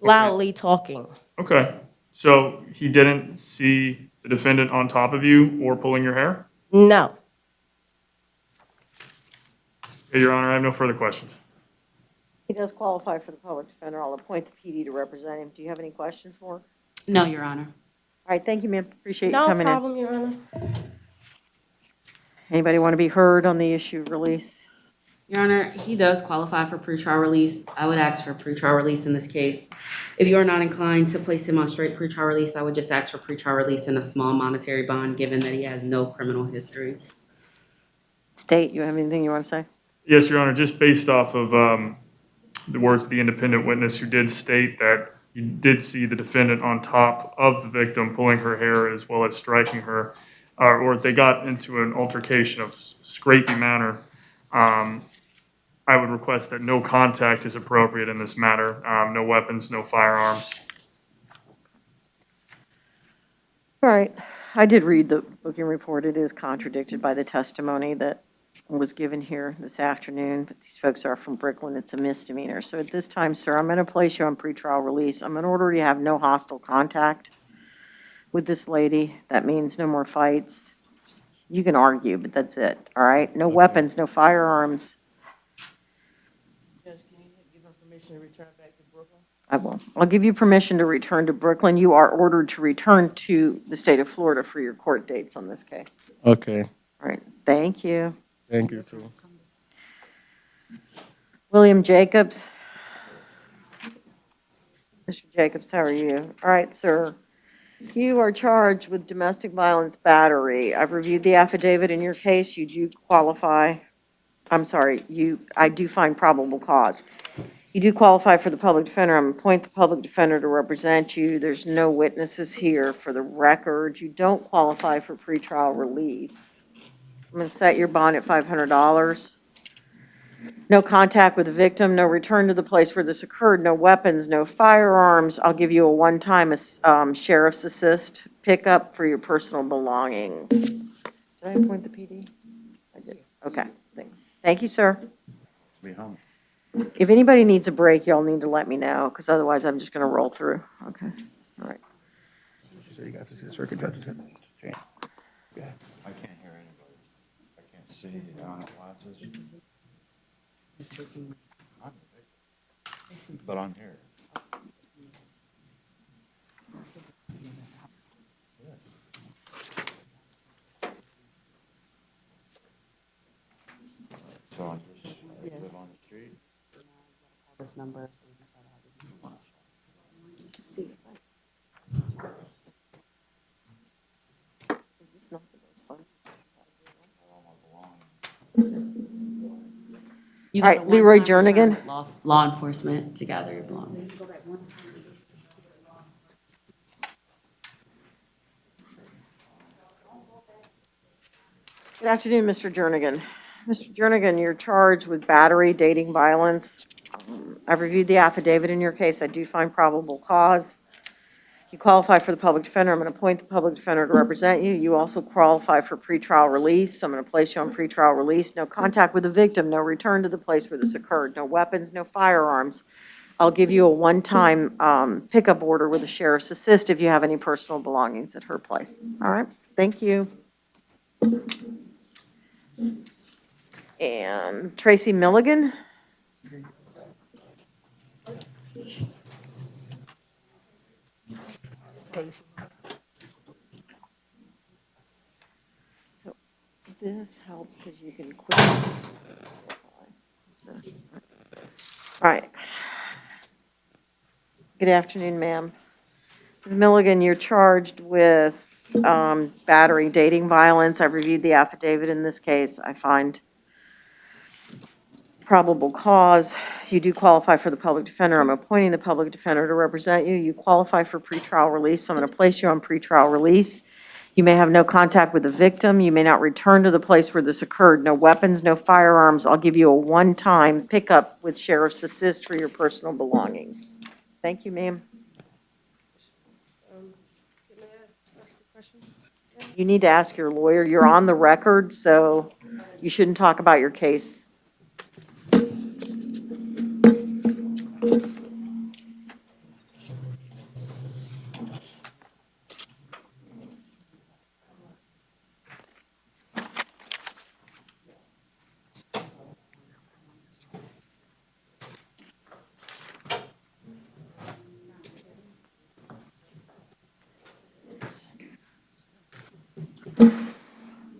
Loudly talking. Okay. So he didn't see the defendant on top of you or pulling your hair? No. Okay, Your Honor, I have no further questions. He does qualify for the public defender. I'll appoint the PD to represent him. Do you have any questions for him? No, Your Honor. All right, thank you, ma'am. Appreciate you No coming in. problem, Your Honor. Anybody want to be heard on the issue of release? Your Honor, he does qualify for pretrial release. I would ask for pretrial release in this case. If you are not inclined to place him on straight pretrial release, I would just ask for pretrial release and a small monetary bond, given that he has no criminal history. State, you have anything you want to say? Yes, Your Honor, just based off of the words of the independent witness who did state that you did see the defendant on top of the victim pulling her hair as well as striking her, or they got into an altercation of scrapey manner. I would request that no contact is appropriate in this matter. No weapons, no firearms. All right. I did read the booking report. It is contradicted by the testimony that was given here this afternoon, but these folks are from Brooklyn. It's a misdemeanor. So at this time, sir, I'm going to place you on pretrial release. I'm going to order you to have no hostile contact with this lady. That means no more fights. You can argue, but that's it, all right? No weapons, no firearms. Judge, can you give him permission to return back to Brooklyn? I will. I'll give you permission to return to Brooklyn. You are ordered to return to the state of Florida for your court dates on this case. Okay. All right, thank you. Thank you, too. William Jacobs. Mr. Jacobs, how are you? All right, sir. You are charged with domestic violence battery. I've reviewed the affidavit in your case. You do qualify. I'm sorry, I do find probable cause. You do qualify for the public defender. I'm going to appoint the public defender to represent you. There's no witnesses here for the record. You don't qualify for pretrial release. I'm going to set your bond at $500. No contact with the victim, no return to the place where this occurred, no weapons, no firearms. I'll give you a one-time sheriff's assist pickup for your personal belongings. Did I appoint the PD? I did. Okay, thanks. Thank you, sir. Be home. If anybody needs a break, y'all need to let me know, because otherwise I'm just going to roll through. Okay, all right. So you got to see the circuit judge. I can't hear anybody. I can't see. I don't have glasses. But I'm here. So I'm just live on the street. This number. Is this not the most fun? You All right, got a Leroy one-time return Jernigan. with Law enforcement to gather your belongings. Good afternoon, Mr. Jernigan. Mr. Jernigan, you're charged with battery, dating violence. I've reviewed the affidavit in your case. I do find probable cause. You qualify for the public defender. I'm going to appoint the public defender to represent you. You also qualify for pretrial release. I'm going to place you on pretrial release. No contact with the victim, no return to the place where this occurred, no weapons, no firearms. I'll give you a one-time pickup order with the sheriff's assist if you have any personal belongings at her place. All right, thank you. And Tracy Milligan. So this helps because you can quit. All right. Good afternoon, ma'am. Ms. Milligan, you're charged with battery, dating violence. I've reviewed the affidavit in this case. I find probable cause. You do qualify for the public defender. I'm appointing the public defender to represent you. You qualify for pretrial release, so I'm going to place you on pretrial release. You may have no contact with the victim. You may not return to the place where this occurred. No weapons, no firearms. I'll give you a one-time pickup with sheriff's assist for your personal belongings. Thank you, ma'am. You need to ask your lawyer. You're on the record, so you shouldn't talk about your case.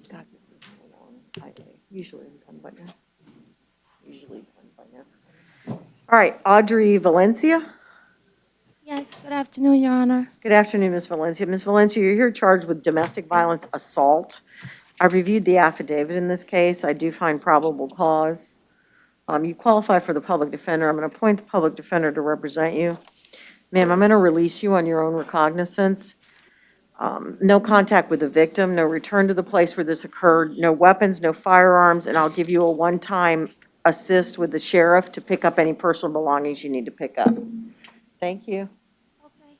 God, this is so long. I usually am done by now. All right, Audrey Valencia. Yes, good afternoon, Your Honor. Good afternoon, Ms. Valencia. Ms. Valencia, you're here charged with domestic violence assault. I reviewed the affidavit in this case. I do find probable cause. You qualify for the public defender. I'm going to appoint the public defender to represent you. Ma'am, I'm going to release you on your own recognizance. No contact with the victim, no return to the place where this occurred, no weapons, no firearms, and I'll give you a one-time assist with the sheriff to pick up any personal belongings you need to pick up. Thank you.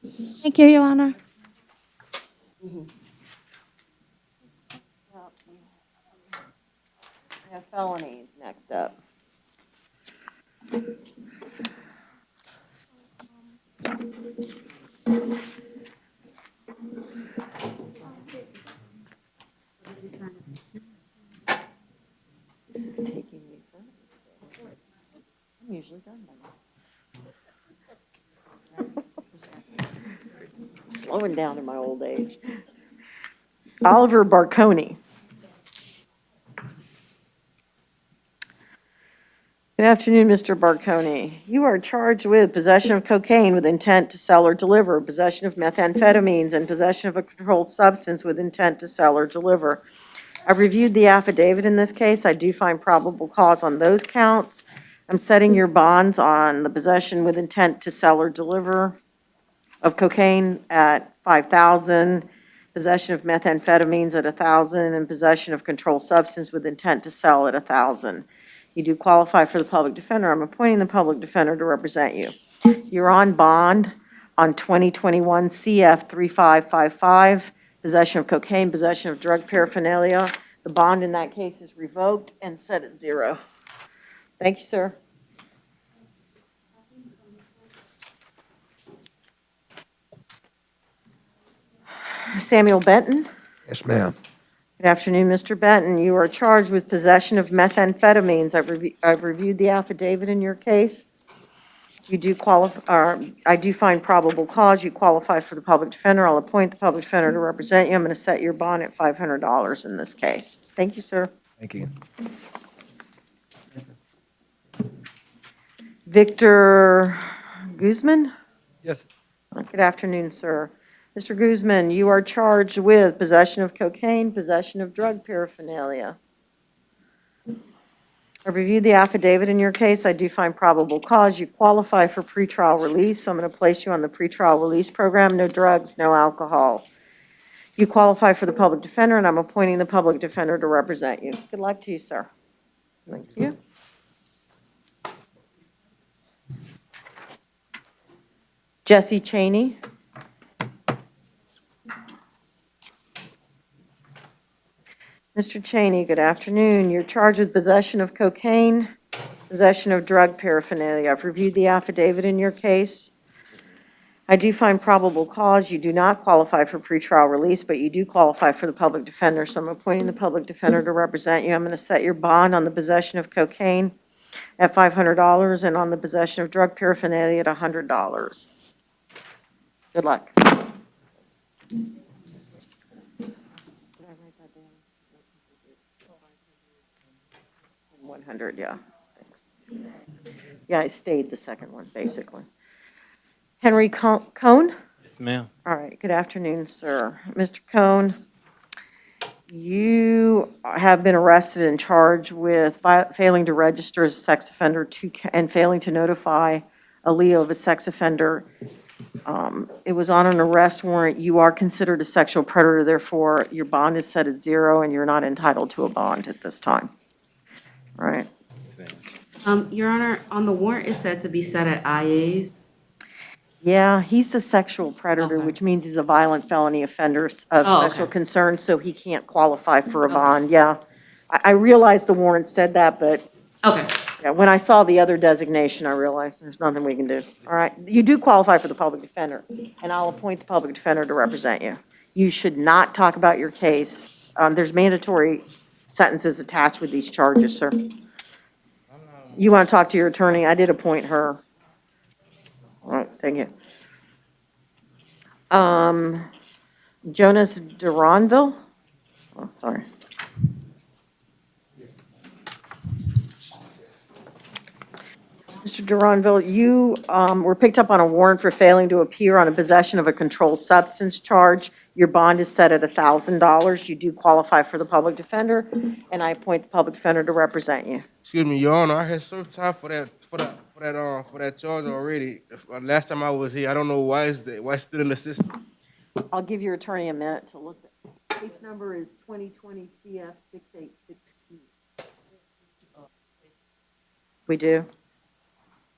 Thank you, Your Honor. We have felonies next up. This is taking me forever. I'm usually done by now. I'm slowing down in my old age. Oliver Barconi. Good afternoon, Mr. Barconi. You are charged with possession of cocaine with intent to sell or deliver, possession of methamphetamines, and possession of a controlled substance with intent to sell or deliver. I've reviewed the affidavit in this case. I do find probable cause on those counts. I'm setting your bonds on the possession with intent to sell or deliver of cocaine at $5,000, possession of methamphetamines at $1,000, and possession of controlled substance with intent to sell at $1,000. You do qualify for the public defender. I'm appointing the public defender to represent you. You're on bond on 2021 CF 3555, possession of cocaine, possession of drug paraphernalia. The bond in that case is revoked and set at $0. Thank you, sir. Samuel Benton. Yes, ma'am. Good afternoon, Mr. Benton. You are charged with possession of methamphetamines. I've reviewed the affidavit in your case. You do qualify, I do find probable cause. You qualify for the public defender. I'll appoint the public defender to represent you. I'm going to set your bond at $500 in this case. Thank you, sir. Thank you. Victor Guzman? Yes. Good afternoon, sir. Mr. Guzman, you are charged with possession of cocaine, possession of drug paraphernalia. I reviewed the affidavit in your case. I do find probable cause. You qualify for pretrial release, so I'm going to place you on the pretrial release program. No drugs, no alcohol. You qualify for the public defender, and I'm appointing the public defender to represent you. Good luck to you, sir. Thank you. Jesse Cheney. Mr. Cheney, good afternoon. You're charged with possession of cocaine, possession of drug paraphernalia. I've reviewed the affidavit in your case. I do find probable cause. You do not qualify for pretrial release, but you do qualify for the public defender, so I'm appointing the public defender to represent you. I'm going to set your bond on the possession of cocaine at $500 and on the possession of drug paraphernalia at $100. Good luck. 100, yeah, thanks. Yeah, I stayed the second one, basically. Henry Cohn? Yes, ma'am. All right, good afternoon, sir. Mr. Cohn, you have been arrested and charged with failing to register as a sex offender and failing to notify a Leo of a sex offender. It was on an arrest warrant. You are considered a sexual predator, therefore your bond is set at $0 and you're not entitled to a bond at this time. All right. Your Honor, on the warrant, it's said to be set at IAs. Yeah, he's a sexual predator, Okay. which means he's a violent felony offender of Oh, special okay. concern, so he can't qualify for a bond, yeah. I realized the warrant said that, but Okay. yeah, when I saw the other designation, I realized there's nothing we can do. All right, you do qualify for the public defender, and I'll appoint the public defender to represent you. You should not talk about your case. There's mandatory sentences attached with these charges, sir. You want to talk to your attorney? I did appoint her. All right, thank you. Jonas Duranville? Oh, sorry. Mr. Duranville, you were picked up on a warrant for failing to appear on a possession of a controlled substance charge. Your bond is set at $1,000. You do qualify for the public defender, and I appoint the public defender to represent you. Excuse me, Your Honor, I had served time for that charge already. Last time I was here, I don't know why it's still in the system. I'll give your attorney a minute to look. Case number is 2020 CF 6862. We do?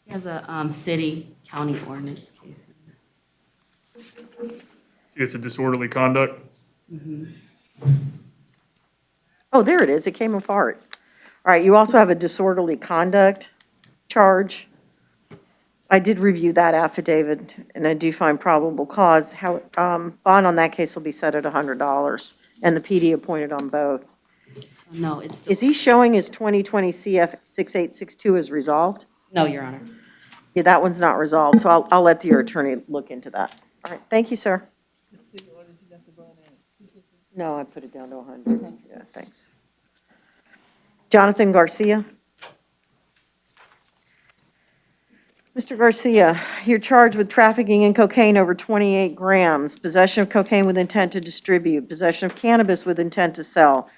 He has a city county ordinance case. It's a disorderly conduct. Oh, there it is. It came apart. All right, you also have a disorderly conduct charge. I did review that affidavit, and I do find probable cause. Bond on that case will be set at $100, and the PD appointed on both. So no, it's still, Is he showing his 2020 CF 6862 is resolved? no, Your Honor. Yeah, that one's not resolved, so I'll let your attorney look into that. All right, thank you, sir. No, I put it down to 100. Yeah, thanks. Jonathan Garcia. Mr. Garcia, you're charged with trafficking in cocaine over 28 grams, possession of cocaine with intent to distribute, possession of cannabis with intent to sell,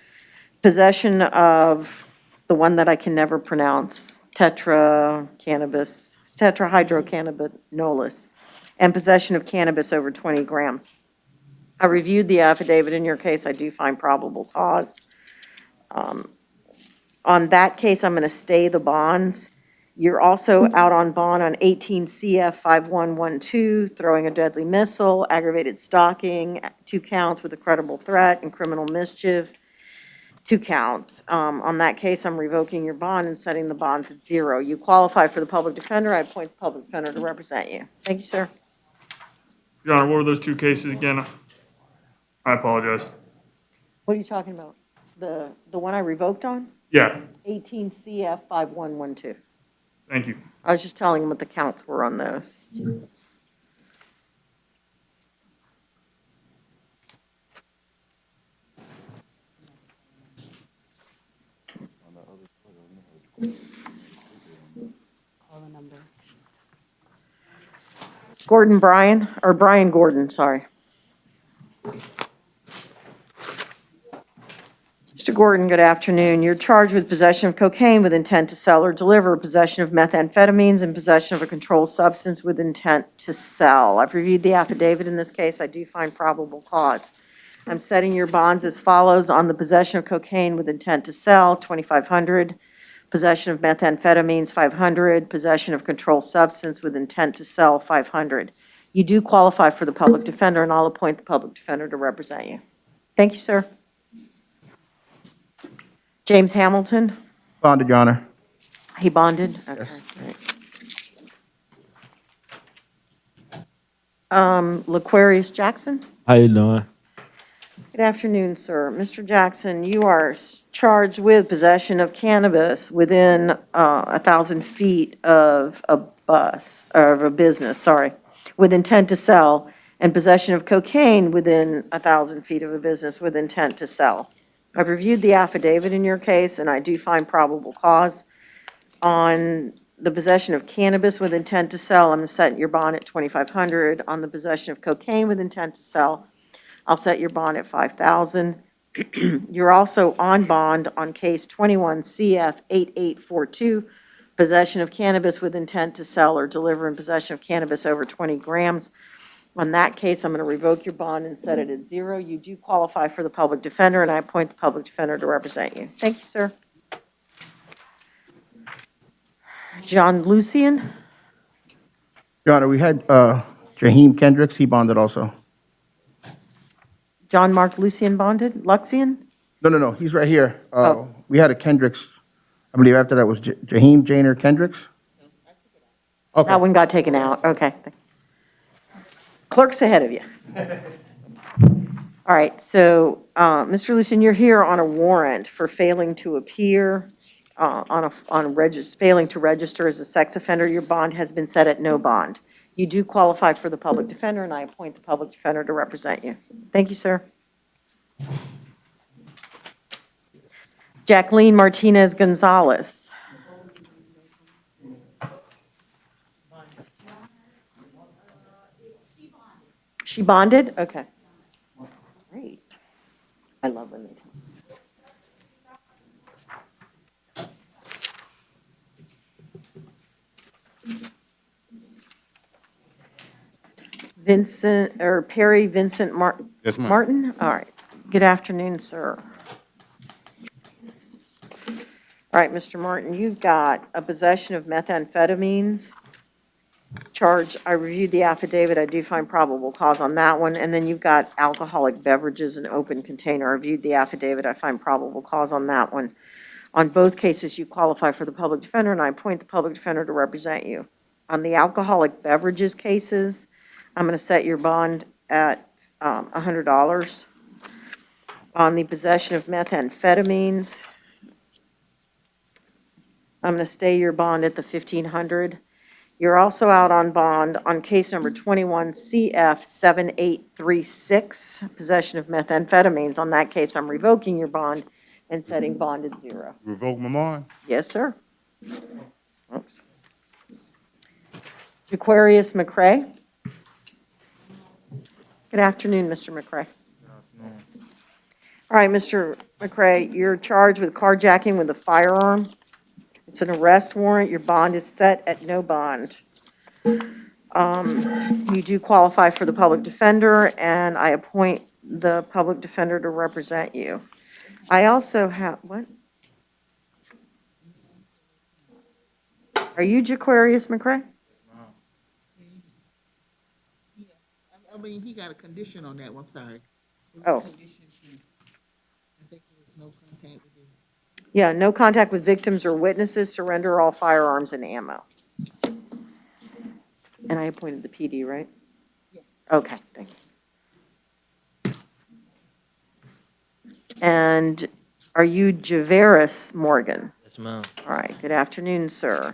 possession of the one that I can never pronounce, tetrahydrocannabinol, and possession of cannabis over 20 grams. I reviewed the affidavit in your case. I do find probable cause. On that case, I'm going to stay the bonds. You're also out on bond on 18 CF 5112, throwing a deadly missile, aggravated stalking, 2 counts with a credible threat, and criminal mischief, 2 counts. On that case, I'm revoking your bond and setting the bonds at $0. You qualify for the public defender. I appoint the public defender to represent you. Thank you, sir. Your Honor, what were those 2 cases again? I apologize. What are you talking about? The one I revoked on? Yeah, 18 CF 5112. thank you. I was just telling him what the counts were on those. Gordon Bryan, or Brian Gordon, sorry. Mr. Gordon, good afternoon. You're charged with possession of cocaine with intent to sell or deliver, possession of methamphetamines, and possession of a controlled substance with intent to sell. I've reviewed the affidavit in this case. I do find probable cause. I'm setting your bonds as follows: on the possession of cocaine with intent to sell, $2,500. Possession of methamphetamines, $500. Possession of controlled substance with intent to sell, $500. You do qualify for the public defender, and I'll appoint the public defender to represent you. Thank you, sir. James Hamilton, Bonded, Your Honor. he bonded? Yes. Okay, great. Laquarius Jackson? How you doing? Good afternoon, sir. Mr. Jackson, you are charged with possession of cannabis within 1,000 feet of a bus, or of a business, sorry, with intent to sell, and possession of cocaine within 1,000 feet of a business with intent to sell. I've reviewed the affidavit in your case, and I do find probable cause. On the possession of cannabis with intent to sell, I'm going to set your bond at $2,500. On the possession of cocaine with intent to sell, I'll set your bond at $5,000. You're also on bond on case 21 CF 8842, possession of cannabis with intent to sell or deliver in possession of cannabis over 20 grams. On that case, I'm going to revoke your bond and set it at 0. You do qualify for the public defender, and I appoint the public defender to represent you. Thank you, sir. John Lucian? Your Honor, we had Jaheim Kendricks, he bonded also. John Mark Lucian bonded? Luxian? No, he's right here. Oh. We had a Kendricks, I believe after that was Jaheim Janer Kendricks. Okay. That one got taken out. Okay. Thanks. Clerk's ahead of you. All right, so, Mr. Lucian, you're here on a warrant for failing to appear, failing to register as a sex offender. Your bond has been set at no bond. You do qualify for the public defender, and I appoint the public defender to represent you. Thank you, sir. Jacqueline Martinez Gonzalez. She bonded? Okay. Great. I love when they tell me. Vincent, or Perry Vincent Yes, ma'am. Martin? All right. Good afternoon, sir. All right, Mr. Martin, you've got a possession of methamphetamines charge. I reviewed the affidavit. I do find probable cause on that one. And then you've got alcoholic beverages in open container. I reviewed the affidavit. I find probable cause on that one. On both cases, you qualify for the public defender, and I appoint the public defender to represent you. On the alcoholic beverages cases, I'm going to set your bond at $100. On the possession of methamphetamines, I'm going to stay your bond at the $1,500. You're also out on bond on case number 21 CF 7836, possession of methamphetamines. On that case, I'm revoking your bond and setting bond at 0. Revoke my bond? Yes, sir. Oops. Aquarius McCrae. Good afternoon, Mr. McCrae. All right, Mr. McCrae, you're charged with carjacking with a firearm. It's an arrest warrant. Your bond is set at no bond. You do qualify for the public defender, and I appoint the public defender to represent you. I also have, what? Are you Jaquarius McCrae? I mean, he got a condition on that one, I'm sorry. Oh. Condition two. I think there was no contact with him. Yeah, no contact with victims or witnesses, surrender all firearms and ammo. And I appointed the PD, right? Yeah. Okay, thanks. And are you Javeris Morgan? Yes, ma'am. All right, good afternoon, sir.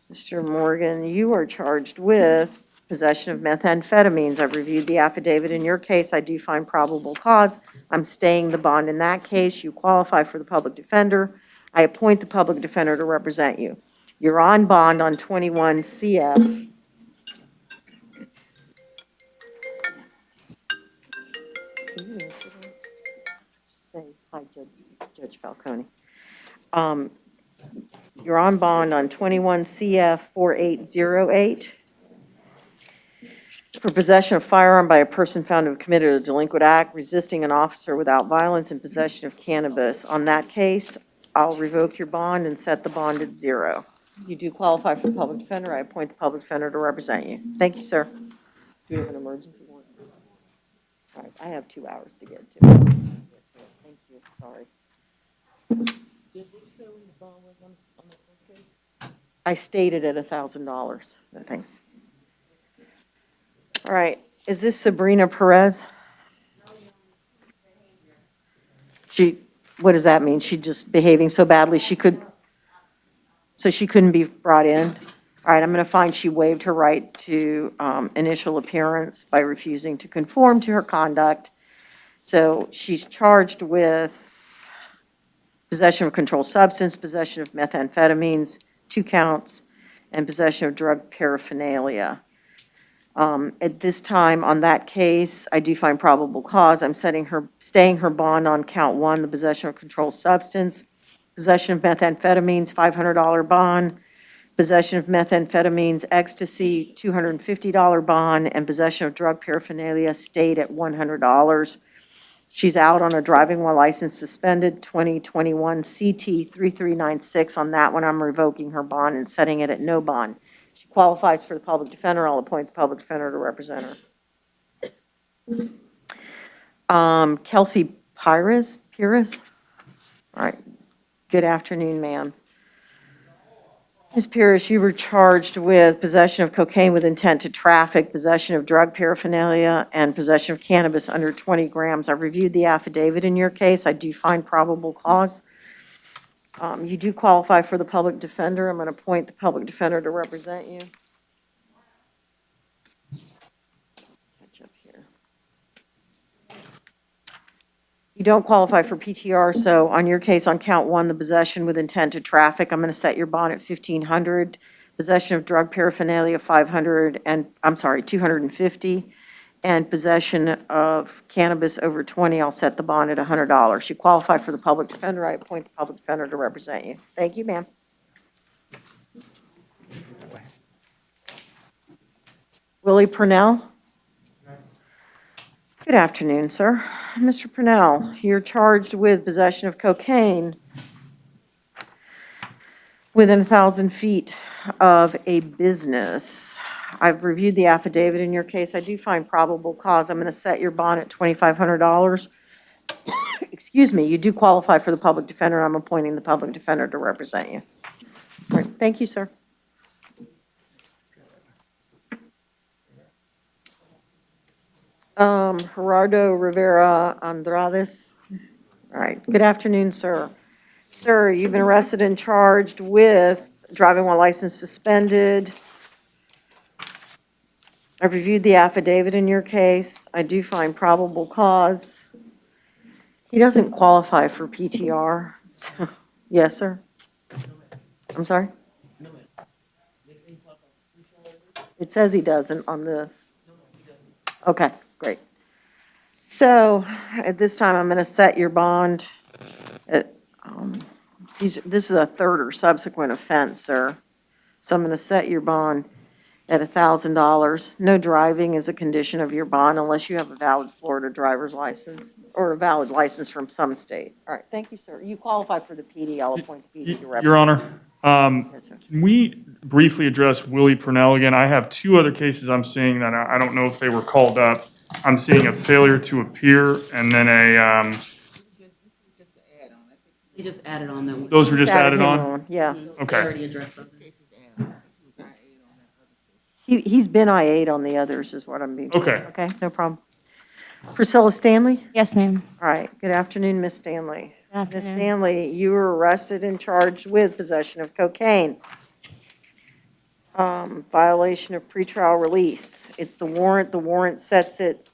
Mr. Morgan, you are charged with possession of methamphetamines. I've reviewed the affidavit in your case. I do find probable cause. I'm staying the bond in that case. You qualify for the public defender. I appoint the public defender to represent you. You're on bond on 21 CF. Say hi, Judge Falcone. You're on bond on 21 CF 4808 for possession of firearm by a person found to have committed a delinquent act, resisting an officer without violence, and possession of cannabis. On that case, I'll revoke your bond and set the bond at 0. You do qualify for the public defender. I appoint the public defender to represent you. Thank you, sir. Do you have an emergency warrant? All right, I have 2 hours to get to. Thank you, sorry. Did we say when the bond was on the first case? I stated at $1,000. No, thanks. All right, is this Sabrina Perez? What does that mean? She just behaving so badly she couldn't be brought in? All right, I'm going to find she waived her right to initial appearance by refusing to conform to her conduct. So she's charged with possession of a controlled substance, possession of methamphetamines, 2 counts, and possession of drug paraphernalia. At this time, on that case, I do find probable cause. I'm staying her bond on count 1, the possession of a controlled substance, possession of methamphetamines, $500 bond, possession of methamphetamines, ecstasy, $250 bond, and possession of drug paraphernalia stayed at $100. She's out on a driving while license suspended, 2021 CT 3396. On that one, I'm revoking her bond and setting it at no bond. She qualifies for the public defender. I'll appoint the public defender to represent her. Kelsey Perez? All right. Good afternoon, ma'am. Ms. Perez, you were charged with possession of cocaine with intent to traffic, possession of drug paraphernalia, and possession of cannabis under 20 grams. I've reviewed the affidavit in your case. I do find probable cause. You do qualify for the public defender. I'm going to appoint the public defender to represent you. Catch up here. You don't qualify for PTR, so on your case, on count 1, the possession with intent to traffic, I'm going to set your bond at $1,500. Possession of drug paraphernalia, $250. And possession of cannabis over 20, I'll set the bond at $100. You qualify for the public defender. I appoint the public defender to represent you. Thank you, ma'am. Willie Purnell? Good afternoon, sir. Mr. Purnell, you're charged with possession of cocaine within 1,000 feet of a business. I've reviewed the affidavit in your case. I do find probable cause. I'm going to set your bond at $2,500. Excuse me, you do qualify for the public defender. I'm appointing the public defender to represent you. All right, thank you, sir. Gerardo Rivera Andrades. All right, good afternoon, sir. Sir, you've been arrested and charged with driving while license suspended. I've reviewed the affidavit in your case. I do find probable cause. He doesn't qualify for PTR. So, yes, sir. I'm sorry? It says he doesn't on this. Okay, great. So at this time, I'm going to set your bond at, this is a third or subsequent offense, sir. So I'm going to set your bond at $1,000. No driving is a condition of your bond unless you have a valid Florida driver's license or a valid license from some state. All right, thank you, sir. You qualify for the PD. I'll appoint the PD to represent. Your Honor, Yes, sir. can we briefly address Willie Purnell again? I have 2 other cases I'm seeing that I don't know if they were called up. I'm seeing a failure to appear and then a, He just added on them. those were just added him on? Yeah. Okay. They already addressed those. He's been I-8 on the others is what I'm being told. Okay. Okay, no problem. Priscilla Stanley? Yes, ma'am. All right, good afternoon, Miss Stanley. Good afternoon. Miss Stanley, you were arrested and charged with possession of cocaine. Violation of pretrial release. It's the warrant sets it.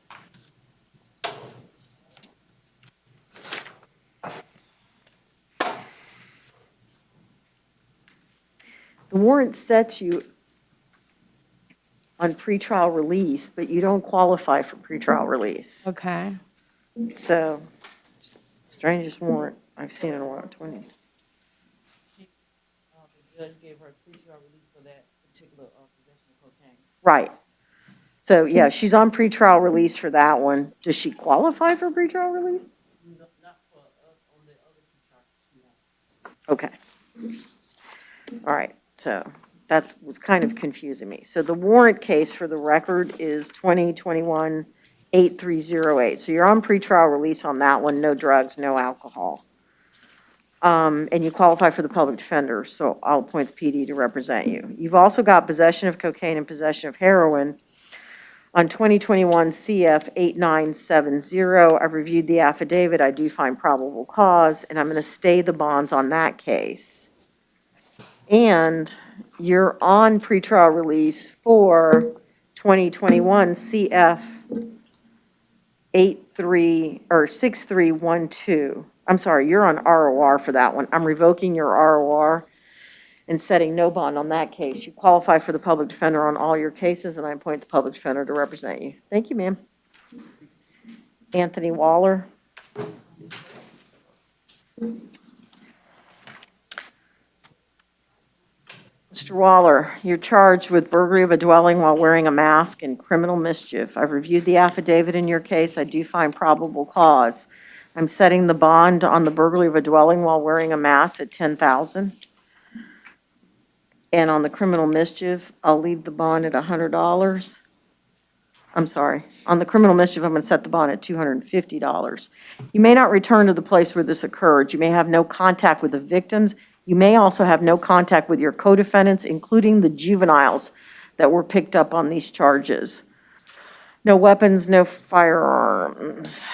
The warrant sets you on pretrial release, but you don't qualify for pretrial release. Okay. So, strangest warrant I've seen in a while, 20. The judge gave her pre-trial release for that particular possession of cocaine. Right. So, yeah, she's on pretrial release for that one. Does she qualify for pretrial release? No, not for us on the other two charges. Okay. All right, so that was kind of confusing me. So the warrant case for the record is 2021-8308. So you're on pretrial release on that one, no drugs, no alcohol. And you qualify for the public defender, so I'll appoint the PD to represent you. You've also got possession of cocaine and possession of heroin on 2021 CF 8970. I've reviewed the affidavit. I do find probable cause, and I'm going to stay the bonds on that case. And you're on pretrial release for 2021 CF 6312. I'm sorry, you're on ROR for that one. I'm revoking your ROR and setting no bond on that case. You qualify for the public defender on all your cases, and I appoint the public defender to represent you. Thank you, ma'am. Anthony Waller. Mr. Waller, you're charged with burglary of a dwelling while wearing a mask and criminal mischief. I've reviewed the affidavit in your case. I do find probable cause. I'm setting the bond on the burglary of a dwelling while wearing a mask at $10,000. And on the criminal mischief, I'll leave the bond at $100. I'm sorry. On the criminal mischief, I'm going to set the bond at $250. You may not return to the place where this occurred. You may have no contact with the victims. You may also have no contact with your co-defendants, including the juveniles that were picked up on these charges. No weapons, no firearms.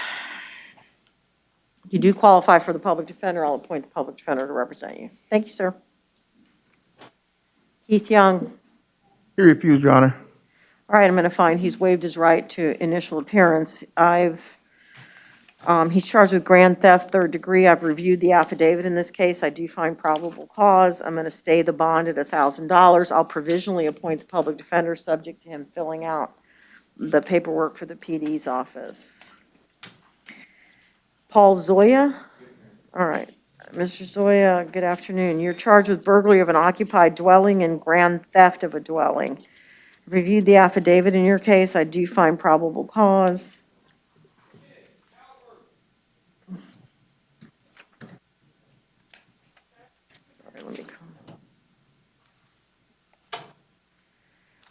You do qualify for the public defender. I'll appoint the public defender to represent you. Thank you, sir. Keith Young. He refused, Your Honor. All right, I'm going to find he's waived his right to initial appearance. He's charged with grand theft, third degree. I've reviewed the affidavit in this case. I do find probable cause. I'm going to stay the bond at $1,000. I'll provisionally appoint the public defender, subject to him filling out the paperwork for the PD's office. Paul Zoya? All right. Mr. Zoya, good afternoon. You're charged with burglary of an occupied dwelling and grand theft of a dwelling. I've reviewed the affidavit in your case. I do find probable cause. Let me come. All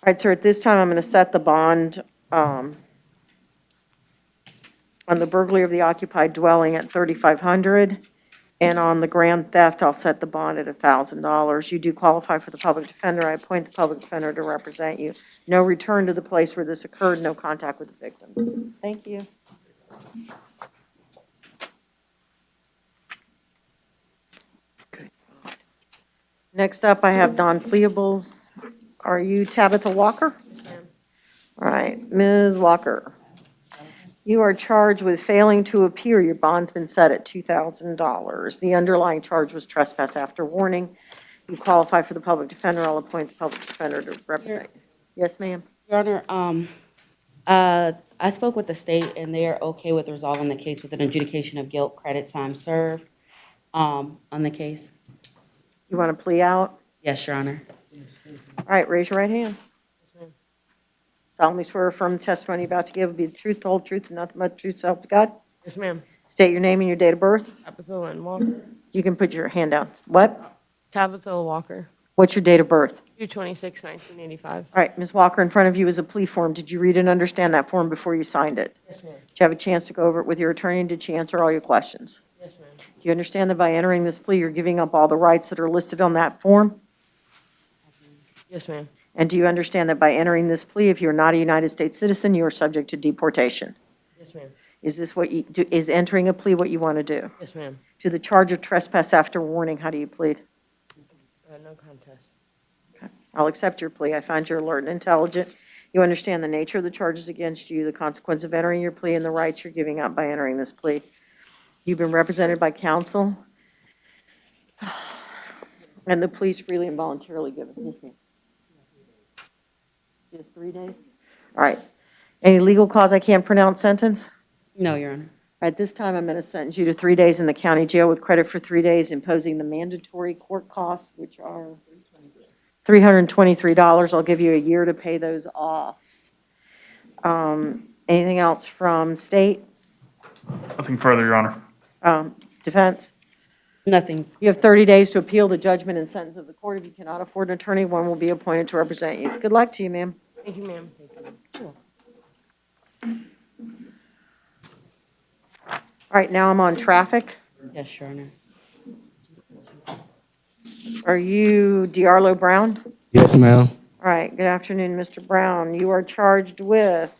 right, sir, at this time, I'm going to set the bond on the burglary of the occupied dwelling at $3,500, and on the grand theft, I'll set the bond at $1,000. You do qualify for the public defender. I appoint the public defender to represent you. No return to the place where this occurred, no contact with the victims. Thank you. Next up, I have non-pleables. Are you Tabitha Walker? All right, Ms. Walker. You are charged with failing to appear. Your bond's been set at $2,000. The underlying charge was trespass after warning. You qualify for the public defender. I'll appoint the public defender to represent you. Yes, ma'am. Your Honor, I spoke with the state, and they are okay with resolving the case with an adjudication of guilt, credit time served on the case. You want to plea out? Yes, Your Honor. All right, raise your right hand. Solemnly swear affirm the testimony you're about to give will be the truth, the whole truth, and nothing but the truth, so help you God. Yes, ma'am. State your name and your date of birth. Tabitha and Walker. You can put your hand down. What? Tabitha Walker, What's your date of birth? 2/26/1985. All right, Ms. Walker, in front of you is a plea form. Did you read and understand that form before you signed it? Yes, ma'am. Did you have a chance to go over it with your attorney, and did she answer all your questions? Yes, ma'am. Do you understand that by entering this plea, you're giving up all the rights that are listed on that form? Yes, ma'am. And do you understand that by entering this plea, if you're not a United States citizen, you are subject to deportation? Yes, ma'am. Is this what you, is entering a plea what you want to do? Yes, ma'am. To the charge of trespass after warning, how do you plead? No contest. I'll accept your plea. I find you alert and intelligent. You understand the nature of the charges against you, the consequence of entering your plea, and the rights you're giving up by entering this plea. You've been represented by counsel, and the plea is freely and voluntarily given. Yes, ma'am. Just 3 days? All right. Any legal cause I can't pronounce sentence? No, Your Honor. At this time, I'm going to sentence you to 3 days in the county jail with credit for 3 days, imposing the mandatory court costs, which are $323. I'll give you a year to pay those off. Anything else from state? Nothing further, Your Honor. Defense? Nothing. You have 30 days to appeal the judgment and sentence of the court. If you cannot afford an attorney, one will be appointed to represent you. Good luck to you, ma'am. Thank you, ma'am. All right, now I'm on traffic. Yes, Your Honor. Are you Diarlo Brown? Yes, ma'am. All right, good afternoon, Mr. Brown. You are charged with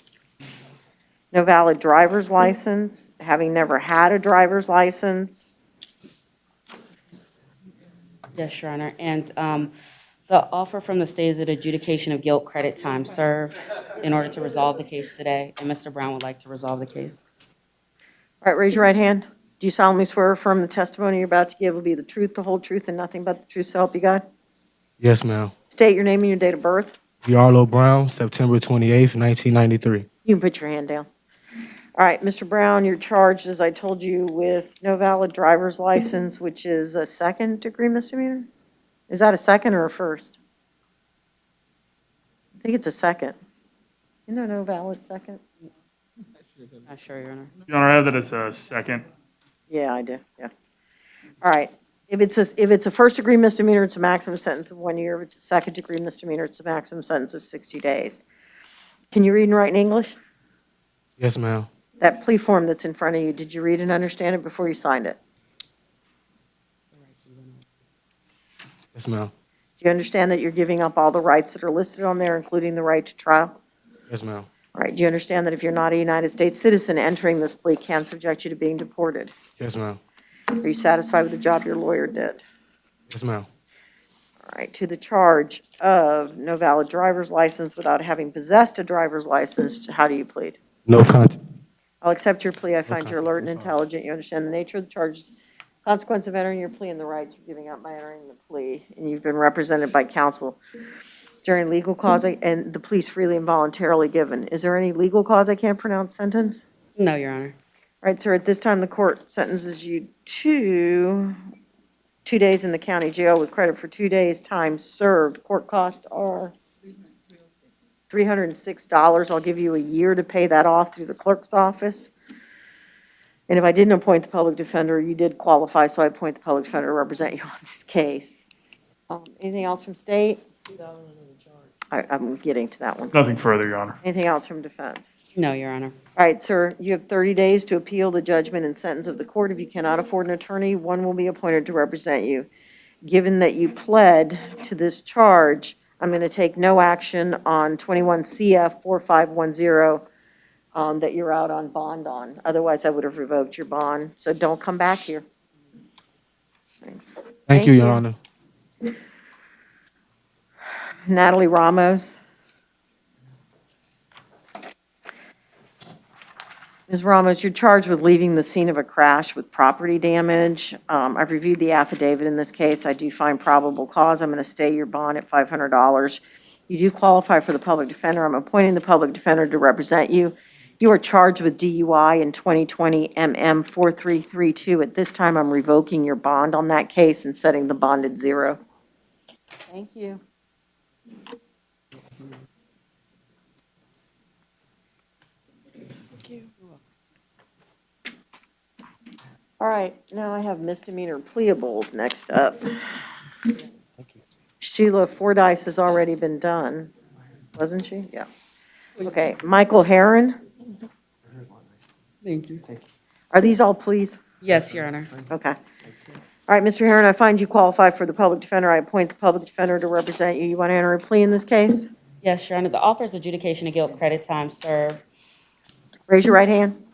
no valid driver's license, having never had a driver's license. Yes, Your Honor. And the offer from the state is an adjudication of guilt credit time served in order to resolve the case today, and Mr. Brown would like to resolve the case. All right, raise your right hand. Do you solemnly swear or affirm the testimony you're about to give will be the truth, the whole truth, and nothing but the truth, so help you God? Yes, ma'am. State your name and your date of birth. Diarlo Brown, September 28th, 1993. You can put your hand down. All right, Mr. Brown, you're charged, as I told you, with no valid driver's license, which is a second-degree misdemeanor? Is that a second or a first? I think it's a second. You know, no valid second? Not sure, Your Honor. Your Honor, I have that as a second. Yeah, I do, yeah. All right. If it's a first-degree misdemeanor, it's a maximum sentence of 1 year. If it's a second-degree misdemeanor, it's a maximum sentence of 60 days. Can you read and write in English? Yes, ma'am. That plea form that's in front of you, did you read and understand it before you signed it? Yes, ma'am. Do you understand that you're giving up all the rights that are listed on there, including the right to trial? Yes, ma'am. All right, do you understand that if you're not a United States citizen, entering this plea can subject you to being deported? Yes, ma'am. Are you satisfied with the job your lawyer did? Yes, ma'am. All right, to the charge of no valid driver's license without having possessed a driver's license, how do you plead? No contest. I'll accept your plea. I find you alert and intelligent. You understand the nature of the charges, consequence of entering your plea, and the rights you're giving up by entering the plea. And you've been represented by counsel during legal cause, and the plea is freely and voluntarily given. Is there any legal cause I can't pronounce sentence? No, Your Honor. All right, sir, at this time, the court sentences you to 2 days in the county jail with credit for 2 days' time served. Court costs are $306. I'll give you a year to pay that off through the clerk's office. And if I didn't appoint the public defender, you did qualify, so I appoint the public defender to represent you on this case. Anything else from state? I'm getting to that one. Nothing further, Your Honor. Anything else from defense? No, Your Honor. All right, sir, you have 30 days to appeal the judgment and sentence of the court. If you cannot afford an attorney, one will be appointed to represent you. Given that you pled to this charge, I'm going to take no action on 21 CF 4510 that you're out on bond on. Otherwise, I would have revoked your bond. So don't come back here. Thanks. Thank you, Your Honor. Natalie Ramos. Ms. Ramos, you're charged with leaving the scene of a crash with property damage. I've reviewed the affidavit in this case. I do find probable cause. I'm going to stay your bond at $500. You do qualify for the public defender. I'm appointing the public defender to represent you. You are charged with DUI in 2020 MM 4332. At this time, I'm revoking your bond on that case and setting the bond at $0. Thank you. All right, now I have misdemeanor pleables next up. Sheila Fordyce has already been done, wasn't she? Yeah. Okay, Michael Herron. Thank you. Are these all pleas? Yes, Your Honor. Okay. All right, Mr. Herron, I find you qualify for the public defender. I appoint the public defender to represent you. You want to enter a plea in this case? Yes, Your Honor. The offer is adjudication of guilt credit time served. Raise your right hand.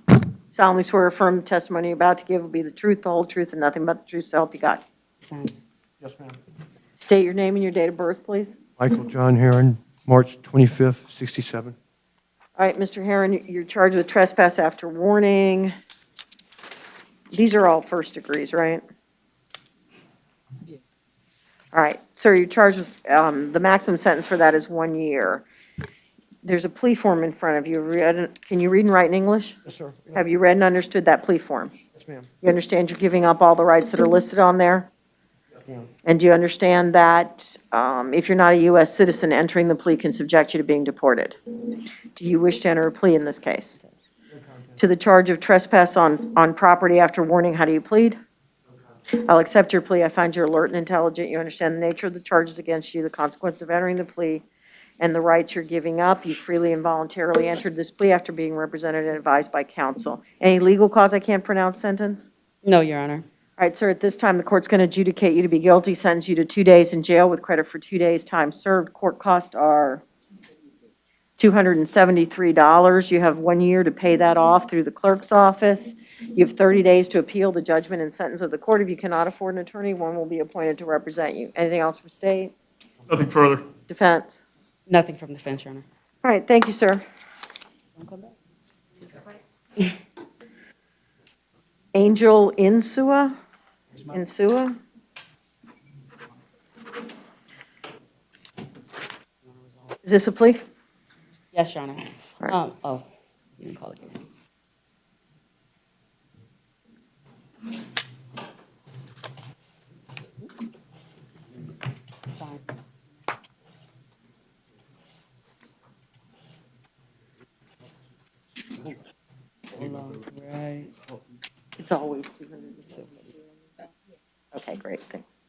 solemnly swear or affirm the testimony you're about to give will be the truth, the whole truth, and nothing but the truth, so help you God. Yes, ma'am. State your name and your date of birth, please. Michael John Heron, March 25th, 67. All right, Mr. Herron, you're charged with trespass after warning. These are all first degrees, right? All right, sir, you're charged with, the maximum sentence for that is 1 year. There's a plea form in front of you. Can you read and write in English? Yes, sir. Have you read and understood that plea form? Yes, ma'am. You understand you're giving up all the rights that are listed on there? Yes, ma'am. And do you understand that if you're not a U.S. citizen, entering the plea can subject you to being deported? Do you wish to enter a plea in this case? To the charge of trespass on property after warning, how do you plead? I'll accept your plea. I find you alert and intelligent. You understand the nature of the charges against you, the consequence of entering the plea, and the rights you're giving up. You freely and voluntarily entered this plea after being represented and advised by counsel. Any legal cause I can't pronounce sentence? No, Your Honor. All right, sir, at this time, the court's going to adjudicate you to be guilty, sentence you to 2 days in jail with credit for 2 days' time served. Court costs are $273. You have 1 year to pay that off through the clerk's office. You have 30 days to appeal the judgment and sentence of the court. If you cannot afford an attorney, one will be appointed to represent you. Anything else for state? Nothing further. Defense? Nothing from defense, Your Honor. All right, thank you, sir. Angel Insua? Insua? Is this a plea? Yes, Your Honor. Right. Oh, you didn't call it. Fine. Hold on, right. It's always 270. Okay, great, thanks.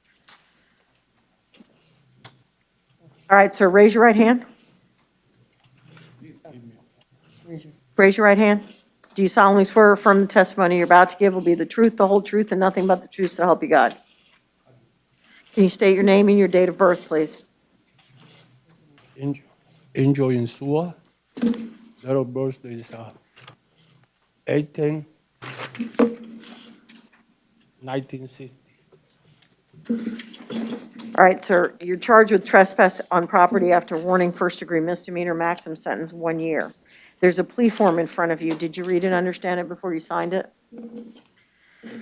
All right, sir, raise your right hand. Raise your right hand. Do you solemnly swear or affirm the testimony you're about to give will be the truth, the whole truth, and nothing but the truth, so help you God? Can you state your name and your date of birth, please? Angel Insua. Date of birth is 18, 1960. All right, sir, you're charged with trespass on property after warning, first-degree misdemeanor, maximum sentence 1 year. There's a plea form in front of you. Did you read and understand it before you signed it? All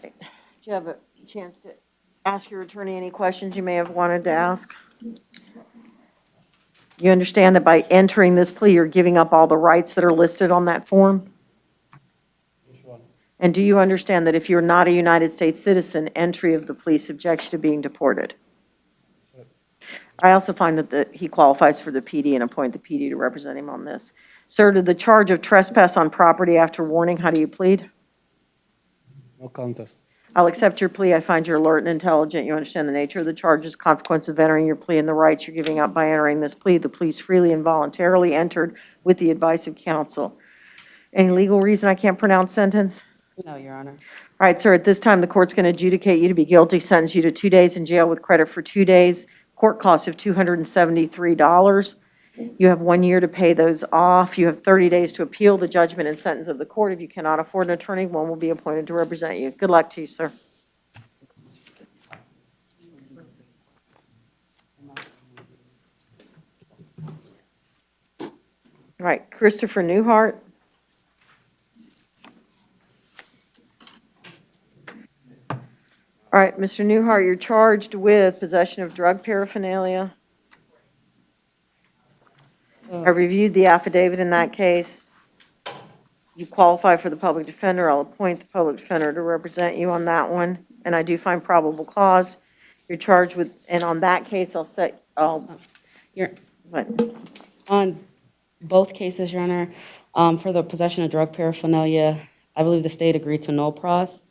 right. Do you have a chance to ask your attorney any questions you may have wanted to ask? You understand that by entering this plea, you're giving up all the rights that are listed on that form? And do you understand that if you're not a United States citizen, entry of the plea subjects you to being deported? I also find that he qualifies for the PD and appoint the PD to represent him on this. Sir, to the charge of trespass on property after warning, how do you plead? No contest. I'll accept your plea. I find you're alert and intelligent. You understand the nature of the charges, consequences of entering your plea, and the rights you're giving up by entering this plea. The plea's freely and voluntarily entered with the advice of counsel. Any legal reason I can't pronounce sentence? No, Your Honor. All right, sir, at this time, the court's going to adjudicate you to be guilty, sentence you to 2 days in jail with credit for 2 days, court costs of $273. You have 1 year to pay those off. You have 30 days to appeal the judgment and sentence of the court. If you cannot afford an attorney, one will be appointed to represent you. Good luck to you, sir. All right, Christopher Newhart. All right, Mr. Newhart, you're charged with possession of drug paraphernalia. I reviewed the affidavit in that case. You qualify for the public defender. I'll appoint the public defender to represent you on that one, and I do find probable cause. You're charged with, and on that case, what? On both cases, Your Honor, for the possession of drug paraphernalia, I believe the state agreed to no pros.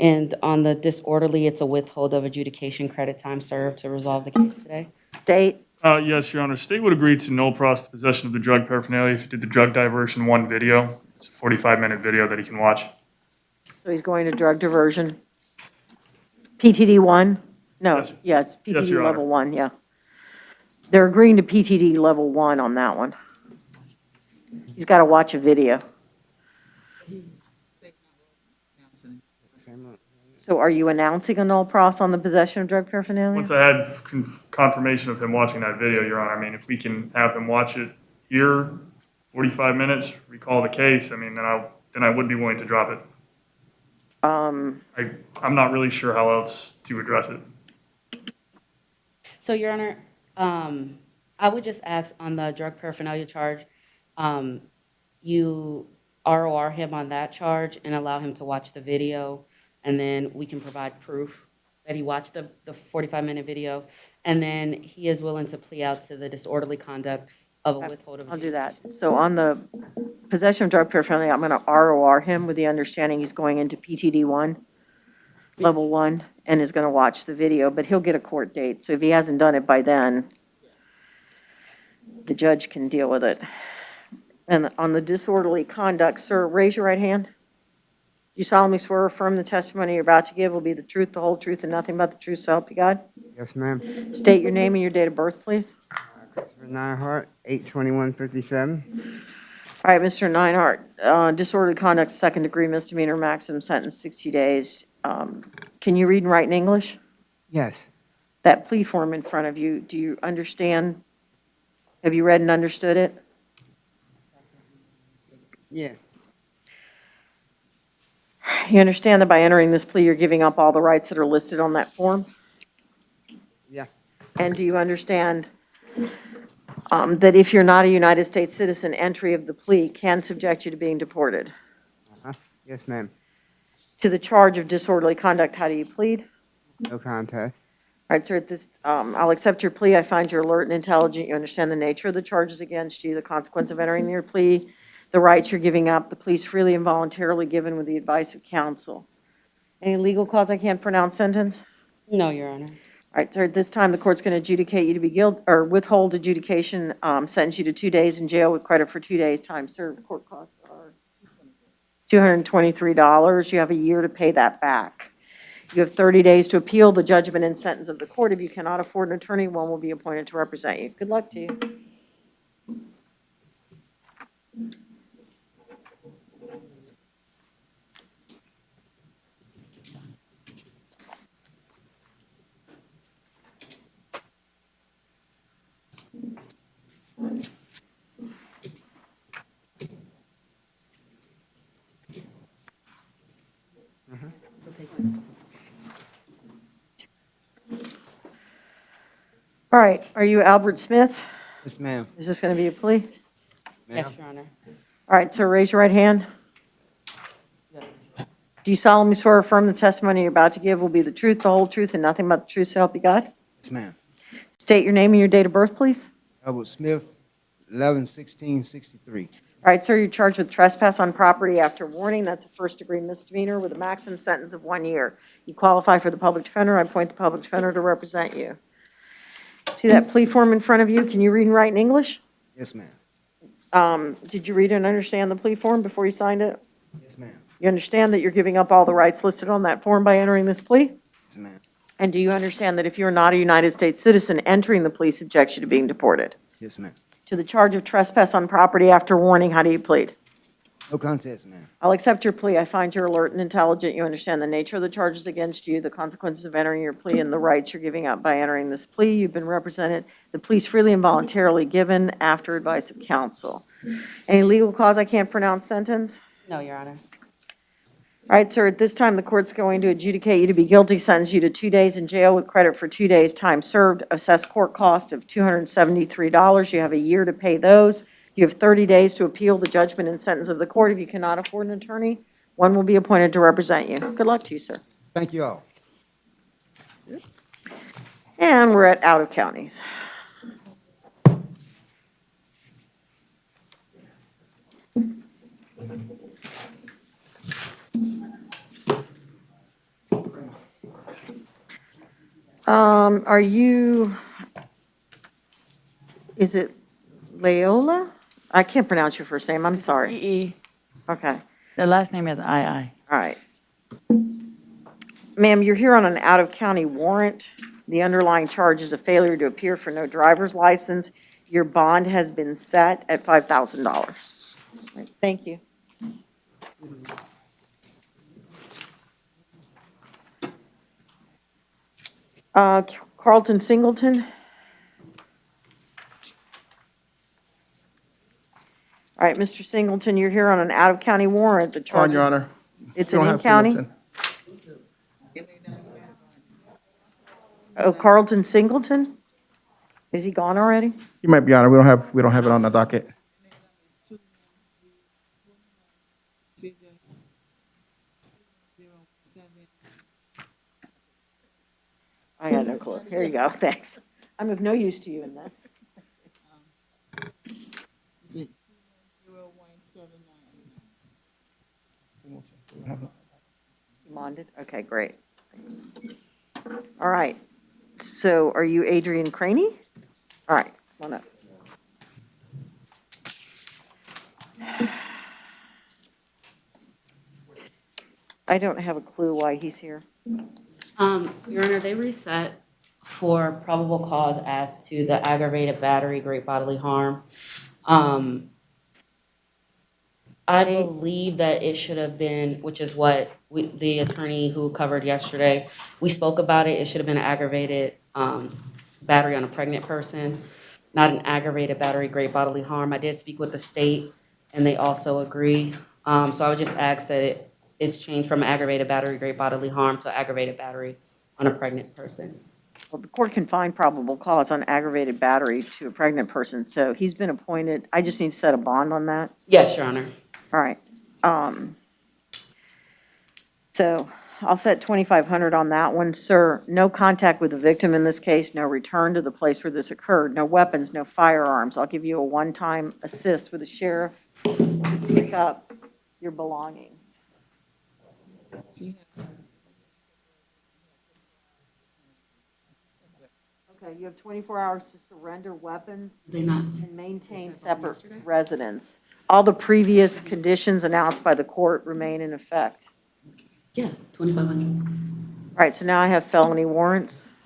And on the disorderly, it's a withhold of adjudication credit time served to resolve the case today. State? Yes, Your Honor. State would agree to null pros the possession of the drug paraphernalia if you did the drug diversion 1 video. It's a 45-minute video that he can watch. So he's going to drug diversion. PTD 1? No, Yes. yeah, it's Yes, PTD Your Honor. level 1, yeah. They're agreeing to PTD level 1 on that one. He's got to watch a video. So are you announcing a null pros on the possession of drug paraphernalia? Once I had confirmation of him watching that video, Your Honor, I mean, if we can have him watch it here, 45 minutes, recall the case, I mean, then I would be willing to drop it. I'm not really sure how else to address it. So, Your Honor, I would just ask on the drug paraphernalia charge, you ROR him on that charge and allow him to watch the video, and then we can provide proof that he watched the 45-minute video, and then he is willing to plea out to the disorderly conduct of a withhold of. I'll do that. So on the possession of drug paraphernalia, I'm going to ROR him with the understanding he's going into PTD 1, level 1, and is going to watch the video, but he'll get a court date. So if he hasn't done it by then, the judge can deal with it. And on the disorderly conduct, sir, raise your right hand. Do you solemnly swear or affirm the testimony you're about to give will be the truth, the whole truth, and nothing but the truth, so help you God? Yes, ma'am. State your name and your date of birth, please. Christopher Nyhart, 8/21/57. All right, Mr. Neinhardt, disorderly conduct, second degree misdemeanor, maximum sentence 60 days. Can you read and write in English? Yes. That plea form in front of you, do you understand? Have you read and understood it? Yeah. You understand that by entering this plea, you're giving up all the rights that are listed on that form? Yeah. And do you understand that if you're not a United States citizen, entry of the plea can subject you to being deported? Yes, ma'am. To the charge of disorderly conduct, how do you plead? No contest. All right, sir, at this, I'll accept your plea. I find you alert and intelligent. You understand the nature of the charges against you, the consequence of entering your plea, the rights you're giving up. The plea is freely and voluntarily given with the advice of counsel. Any legal cause I can't pronounce sentence? No, Your Honor. All right, sir, at this time, the court's going to adjudicate you to be guilty, or withhold adjudication, sentence you to 2 days in jail with credit for 2 days. Time served. Court costs are $223. You have a year to pay that back. You have 30 days to appeal the judgment and sentence of the court. If you cannot afford an attorney, one will be appointed to represent you. Good luck to you. All right, are you Albert Smith? Yes, ma'am. Is this going to be a plea? Yes, Your Honor. All right, sir, raise your right hand. Do you solemnly swear or affirm the testimony you're about to give will be the truth, the whole truth, and nothing but the truth, so help you God? Yes, ma'am. State your name and your date of birth, please. Albert Smith, 11/16/63. All right, sir, you're charged with trespass on property after warning. That's a first-degree misdemeanor with a maximum sentence of 1 year. You qualify for the public defender. I appoint the public defender to represent you. See that plea form in front of you? Can you read and write in English? Yes, ma'am. Did you read and understand the plea form before you signed it? Yes, ma'am. You understand that you're giving up all the rights listed on that form by entering this plea? Yes, ma'am. And do you understand that if you're not a United States citizen, entering the plea subjects you to being deported? Yes, ma'am. To the charge of trespass on property after warning, how do you plead? No contest, ma'am. I'll accept your plea. I find you're alert and intelligent. You understand the nature of the charges against you, the consequences of entering your plea, and the rights you're giving up by entering this plea. You've been represented. The plea's freely and voluntarily given after advice of counsel. Any legal cause I can't pronounce sentence? No, Your Honor. All right, sir, at this time, the court's going to adjudicate you to be guilty, sentence you to 2 days in jail with credit for 2 days' time served, assess court cost of $273. You have a year to pay those. You have 30 days to appeal the judgment and sentence of the court. If you cannot afford an attorney, one will be appointed to represent you. Good luck to you, sir. Thank you all. And we're at out of counties. Are you, is it Leola? I can't pronounce your first name, I'm sorry. E. Okay. The last name is I. All right. Ma'am, you're here on an out-of-county warrant. The underlying charge is a failure to appear for no driver's license. Your bond has been set at $5,000. Thank you. Carlton Singleton. All right, Mr. Singleton, you're here on an out-of-county warrant. The charge On, Your Honor. It's We an don't have in-county? Singleton. Oh, Carlton Singleton? Is he gone already? You might be, Your Honor. We don't have it on the docket. I got no clue. Here you go, thanks. I'm of no use to you in this. Monded? Okay, great. Thanks. All right. So are you Adrian Craney? All right, come on up. I don't have a clue why he's here. Your Honor, they reset for probable cause as to the aggravated battery, great bodily harm. I believe that it should have been, which is what the attorney who covered yesterday, we spoke about it. It should have been an aggravated battery on a pregnant person, not an aggravated battery, great bodily harm. I did speak with the state, and they also agree. So I would just ask that it's changed from aggravated battery, great bodily harm to aggravated battery on a pregnant person. Well, the court can find probable cause on aggravated battery to a pregnant person, so he's been appointed. I just need to set a bond on that. Yes, Your Honor. All right. So I'll set $2,500 on that one. Sir, no contact with the victim in this case, no return to the place where this occurred, no weapons, no firearms. I'll give you a one-time assist with the sheriff to pick up your belongings. Okay, you have 24 hours to surrender weapons and maintain separate residence. All the previous conditions announced by the court remain in effect. Yeah, 2,500. All right, so now I have felony warrants.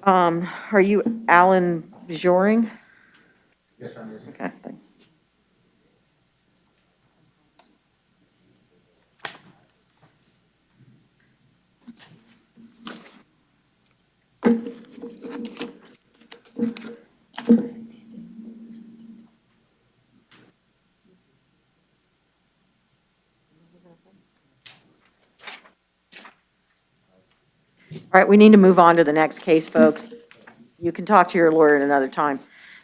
Are you Alan Bjoring? Yes, Your Honor. Okay, thanks. All right, we need to move on to the next case, folks. You can talk to your lawyer at another time.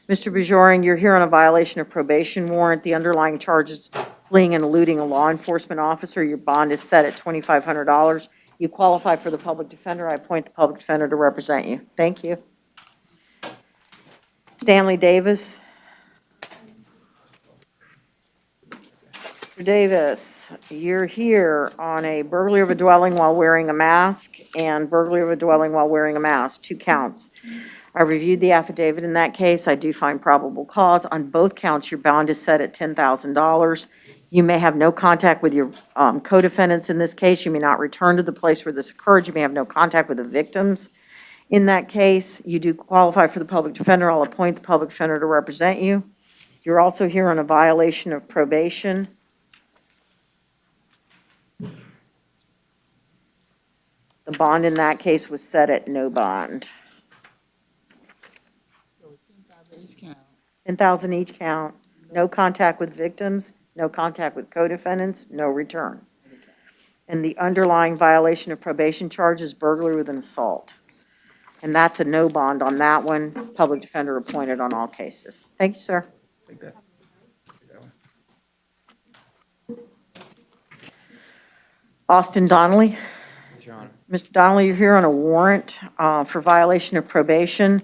Mr. Bjoring, you're here on a violation of probation warrant. The underlying charge is fleeing and eluding a law enforcement officer. Your bond is set at $2,500. You qualify for the public defender. I appoint the public defender to represent you. Thank you. Stanley Davis. Mr. Davis, you're here on a burglary of a dwelling while wearing a mask and burglary of a dwelling while wearing a mask, 2 counts. I reviewed the affidavit in that case. I do find probable cause. On both counts, your bond is set at $10,000. You may have no contact with your co-defendants in this case. You may not return to the place where this occurred. You may have no contact with the victims. In that case, you do qualify for the public defender. I'll appoint the public defender to represent you. You're also here on a violation of probation. The bond in that case was set at no bond. $10,000 each count, no contact with victims, no contact with co-defendants, no return. And the underlying violation of probation charge is burglary with an assault. And that's a no bond on that one, public defender appointed on all cases. Thank you, sir. Take that. Austin Donnelly. Your Honor. Mr. Donnelly, you're here on a warrant for violation of probation.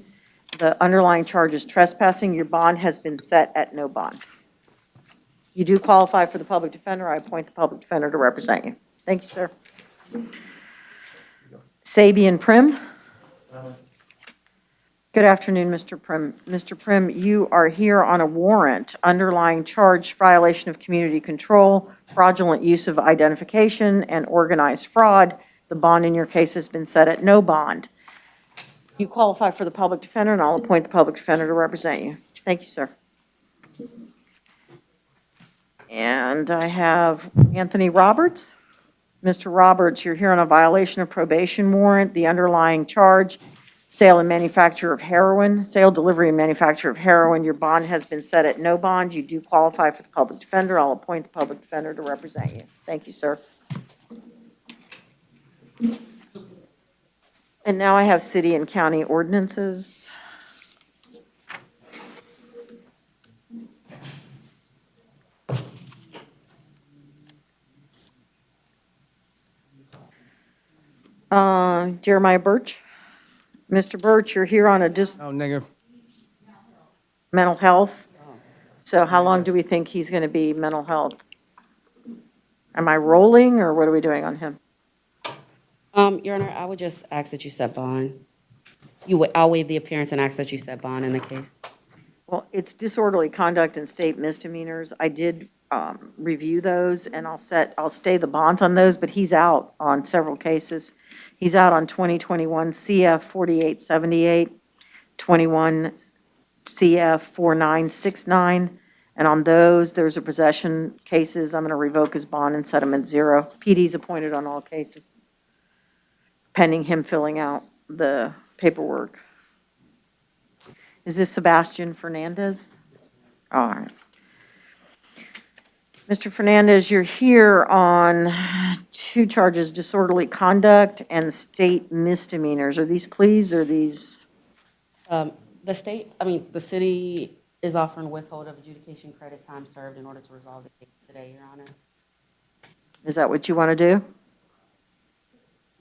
The underlying charge is trespassing. Your bond has been set at no bond. You do qualify for the public defender. I appoint the public defender to represent you. Thank you, sir. Sabian Prim. Good afternoon, Mr. Prim. Mr. Prim, you are here on a warrant, underlying charge, violation of community control, fraudulent use of identification, and organized fraud. The bond in your case has been set at no bond. You qualify for the public defender, and I'll appoint the public defender to represent you. Thank you, sir. And I have Anthony Roberts. Mr. Roberts, you're here on a violation of probation warrant. The underlying charge, sale and manufacture of heroin, sale, delivery, and manufacture of heroin. Your bond has been set at no bond. You do qualify for the public defender. I'll appoint the public defender to represent you. Thank you, sir. And now I have city and county ordinances. Jeremiah Birch. Mr. Birch, you're here on a Oh, nigga. mental health. So how long do we think he's going to be mental health? Am I rolling, or what are we doing on him? Your Honor, I would just ask that you set bond. I'll waive the appearance and ask that you set bond in the case. Well, it's disorderly conduct and state misdemeanors. I did review those, and I'll stay the bonds on those, but he's out on several cases. He's out on 2021 CF 4878, 21 CF 4969, and on those, there's a possession cases. I'm going to revoke his bond and set him at 0. PD's appointed on all cases, pending him filling out the paperwork. Is this Sebastian Fernandez? All right. Mr. Fernandez, you're here on 2 charges, disorderly conduct and state misdemeanors. Are these pleas or these? The city is offering withhold of adjudication credit time served in order to resolve the case today, Your Honor. Is that what you want to do?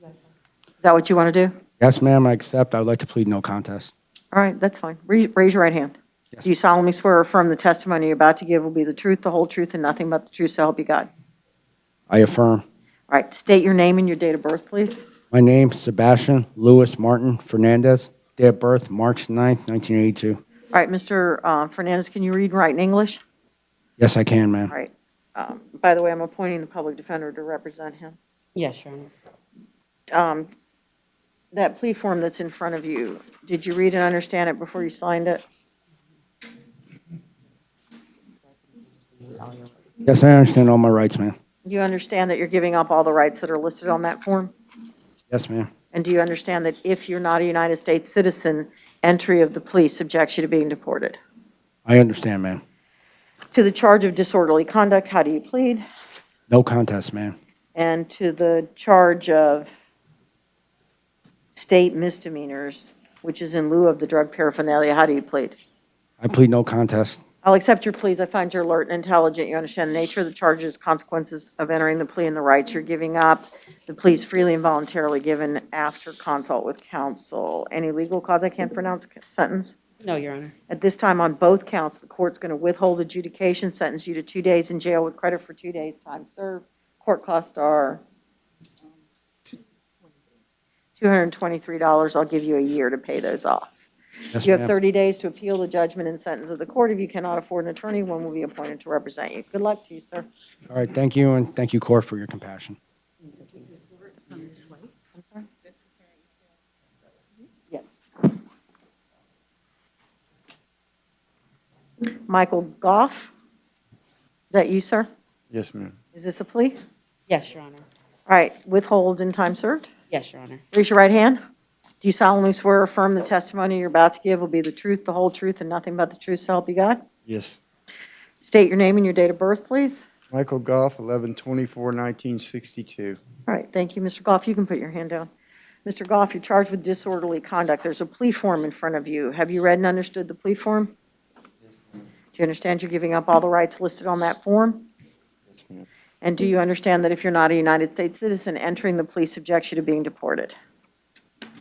Is that what you want to do? Yes, ma'am, I accept. I would like to plead no contest. All right, that's fine. Raise your right hand. Yes. Do you solemnly swear or affirm the testimony you're about to give will be the truth, the whole truth, and nothing but the truth, so help you God? I affirm. All right, state your name and your date of birth, please. My name, Sebastian Louis Martin Fernandez. Date of birth, March 9th, 1982. All right, Mr. Fernandez, can you read and write in English? Yes, I can, ma'am. All right. By the way, I'm appointing the public defender to represent him. Yes, Your Honor. That plea form that's in front of you, did you read and understand it before you signed it? Yes, I understand all my rights, ma'am. You understand that you're giving up all the rights that are listed on that form? Yes, ma'am. And do you understand that if you're not a United States citizen, entry of the plea subjects you to being deported? I understand, ma'am. To the charge of disorderly conduct, how do you plead? No contest, ma'am. And to the charge of state misdemeanors, which is in lieu of the drug paraphernalia, how do you plead? I plead no contest. I'll accept your pleas. I find you alert and intelligent. You understand the nature of the charges, consequences of entering the plea, and the rights you're giving up. The plea is freely and voluntarily given after consult with counsel. Any legal cause I can't pronounce sentence? No, Your Honor. At this time, on both counts, the court's going to withhold adjudication, sentence you to 2 days in jail with credit for 2 days' time served. Court costs are $223. I'll give you a year to pay those off. Yes, You have ma'am. 30 days to appeal the judgment and sentence of the court. If you cannot afford an attorney, one will be appointed to represent you. Good luck to you, sir. All right, thank you, and thank you, court, for your compassion. Yes. Michael Goff, is that you, sir? Yes, ma'am. Is this a plea? Yes, Your Honor. All right, withhold and time served. Yes, Your Honor. Raise your right hand. Do you solemnly swear or affirm the testimony you're about to give will be the truth, the whole truth, and nothing but the truth, so help you God? Yes. State your name and your date of birth, please. Michael Goff, 11/24/1962. All right, thank you, Mr. Goff. You can put your hand down. Mr. Goff, you're charged with disorderly conduct. There's a plea form in front of you. Have you read and understood the plea form? Do you understand you're giving up all the rights listed on that form? Yes, ma'am. And do you understand that if you're not a United States citizen, entering the plea subjects you to being deported?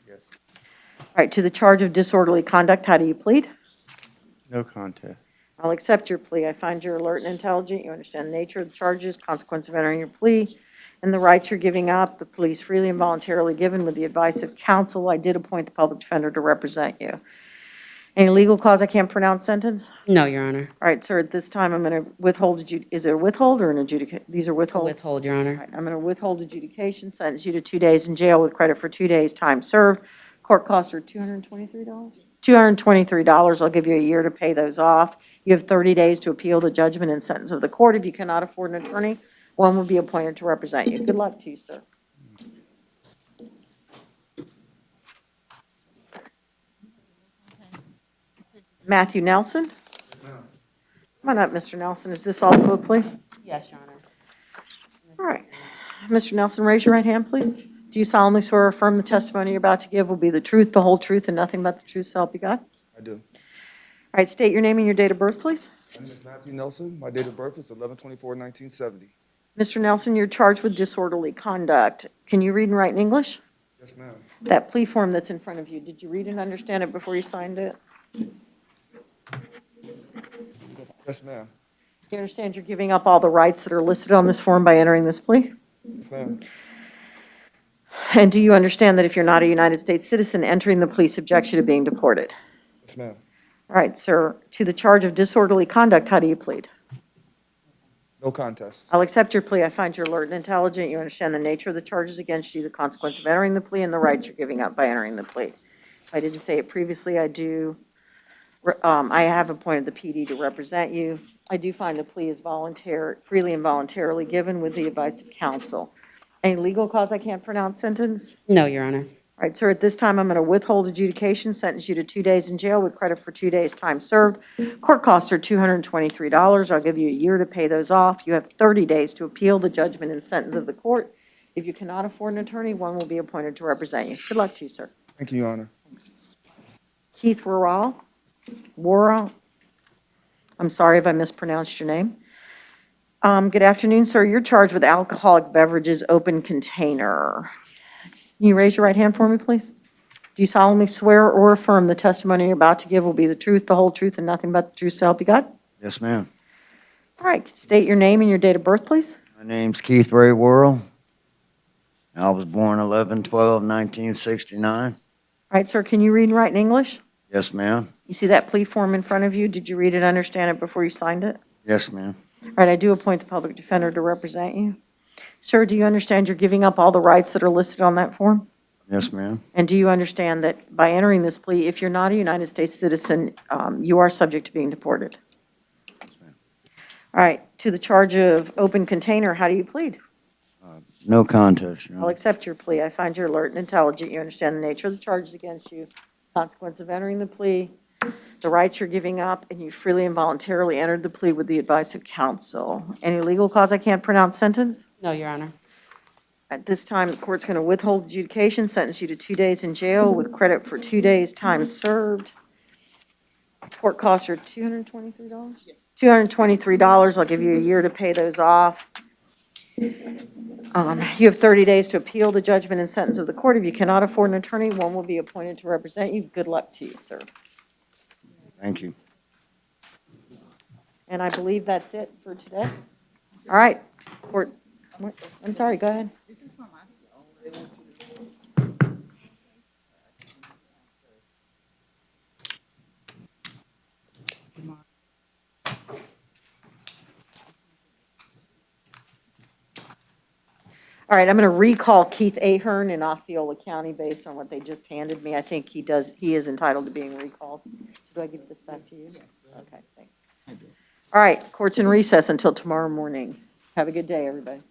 Yes. All right, to the charge of disorderly conduct, how do you plead? No contest. I'll accept your plea. I find you're alert and intelligent. You understand the nature of the charges, consequence of entering your plea, and the rights you're giving up. The plea is freely and voluntarily given with the advice of counsel. I did appoint the public defender to represent you. Any legal cause I can't pronounce sentence? No, Your Honor. All right, sir, at this time, I'm going to withhold, is it a withhold or an adjudication? These are withholds? Withhold, Your All Honor. right, I'm going to withhold adjudication, sentence you to 2 days in jail with credit for 2 days' time served. Court costs are $223? $223. I'll give you a year to pay those off. You have 30 days to appeal the judgment and sentence of the court. If you cannot afford an attorney, One will be appointed to represent you. Good luck to you, sir. Matthew Nelson? Come on up, Mr. Nelson. Is this also a plea? Yes, Your Honor. All right. Mr. Nelson, raise your right hand, please. Do you solemnly swear or affirm the testimony you're about to give will be the truth, the whole truth, and nothing but the truth, so help you God? I do. All right, state your name and your date of birth, please. My name is Matthew Nelson. My date of birth is 11/24/1970. Mr. Nelson, you're charged with disorderly conduct. Can you read and write in English? Yes, ma'am. That plea form that's in front of you, did you read and understand it before you signed it? Yes, ma'am. Do you understand you're giving up all the rights that are listed on this form by entering this plea? Yes, ma'am. And do you understand that if you're not a United States citizen, entering the plea subjects you to being deported? Yes, ma'am. All right, sir. To the charge of disorderly conduct, how do you plead? No contest. I'll accept your plea. I find you alert and intelligent. You understand the nature of the charges against you, the consequence of entering the plea, and the rights you're giving up by entering the plea. If I didn't say it previously, I do. I have appointed the PD to represent you. I do find the plea is freely and voluntarily given with the advice of counsel. Any legal cause I can't pronounce sentence? No, Your Honor. All right, sir, at this time, I'm going to withhold adjudication, sentence you to 2 days in jail with credit for 2 days' time served. Court costs are $223. I'll give you a year to pay those off. You have 30 days to appeal the judgment and sentence of the court. If you cannot afford an attorney, one will be appointed to represent you. Good luck to you, sir. Thank you, Your Honor. Keith Worrell. I'm sorry if I mispronounced your name. Good afternoon, sir. You're charged with alcoholic beverages open container. Can you raise your right hand for me, please? Do you solemnly swear or affirm the testimony you're about to give will be the truth, the whole truth, and nothing but the truth, so help you God? Yes, ma'am. All right, state your name and your date of birth, please. My name's Keith Ray Worrell. I was born 11/12/1969. All right, sir, can you read and write in English? Yes, ma'am. You see that plea form in front of you? Did you read and understand it before you signed it? Yes, ma'am. All right, I do appoint the public defender to represent you. Sir, do you understand you're giving up all the rights that are listed on that form? Yes, ma'am. And do you understand that by entering this plea, if you're not a United States citizen, you are subject to being deported? Yes, ma'am. All right, to the charge of open container, how do you plead? No contest, Your I'll Honor. accept your plea. I find you alert and intelligent. You understand the nature of the charges against you, consequence of entering the plea, the rights you're giving up, and you freely and voluntarily entered the plea with the advice of counsel. Any legal cause I can't pronounce sentence? No, Your Honor. At this time, the court's going to withhold adjudication, sentence you to 2 days in jail with credit for 2 days' time served. Court costs are $223? $223. I'll give you a year to pay those off. You have 30 days to appeal the judgment and sentence of the court. If you cannot afford an attorney, one will be appointed to represent you. Good luck to you, sir. Thank you. And I believe that's it for today. All right, court, I'm sorry, go ahead. All right, I'm going to recall Keith Ahern in Osceola County based on what they just handed me. I think he is entitled to being recalled. So do I give this back to you? Yes. Okay, thanks. All right, court's in recess until tomorrow morning. Have a good day, everybody.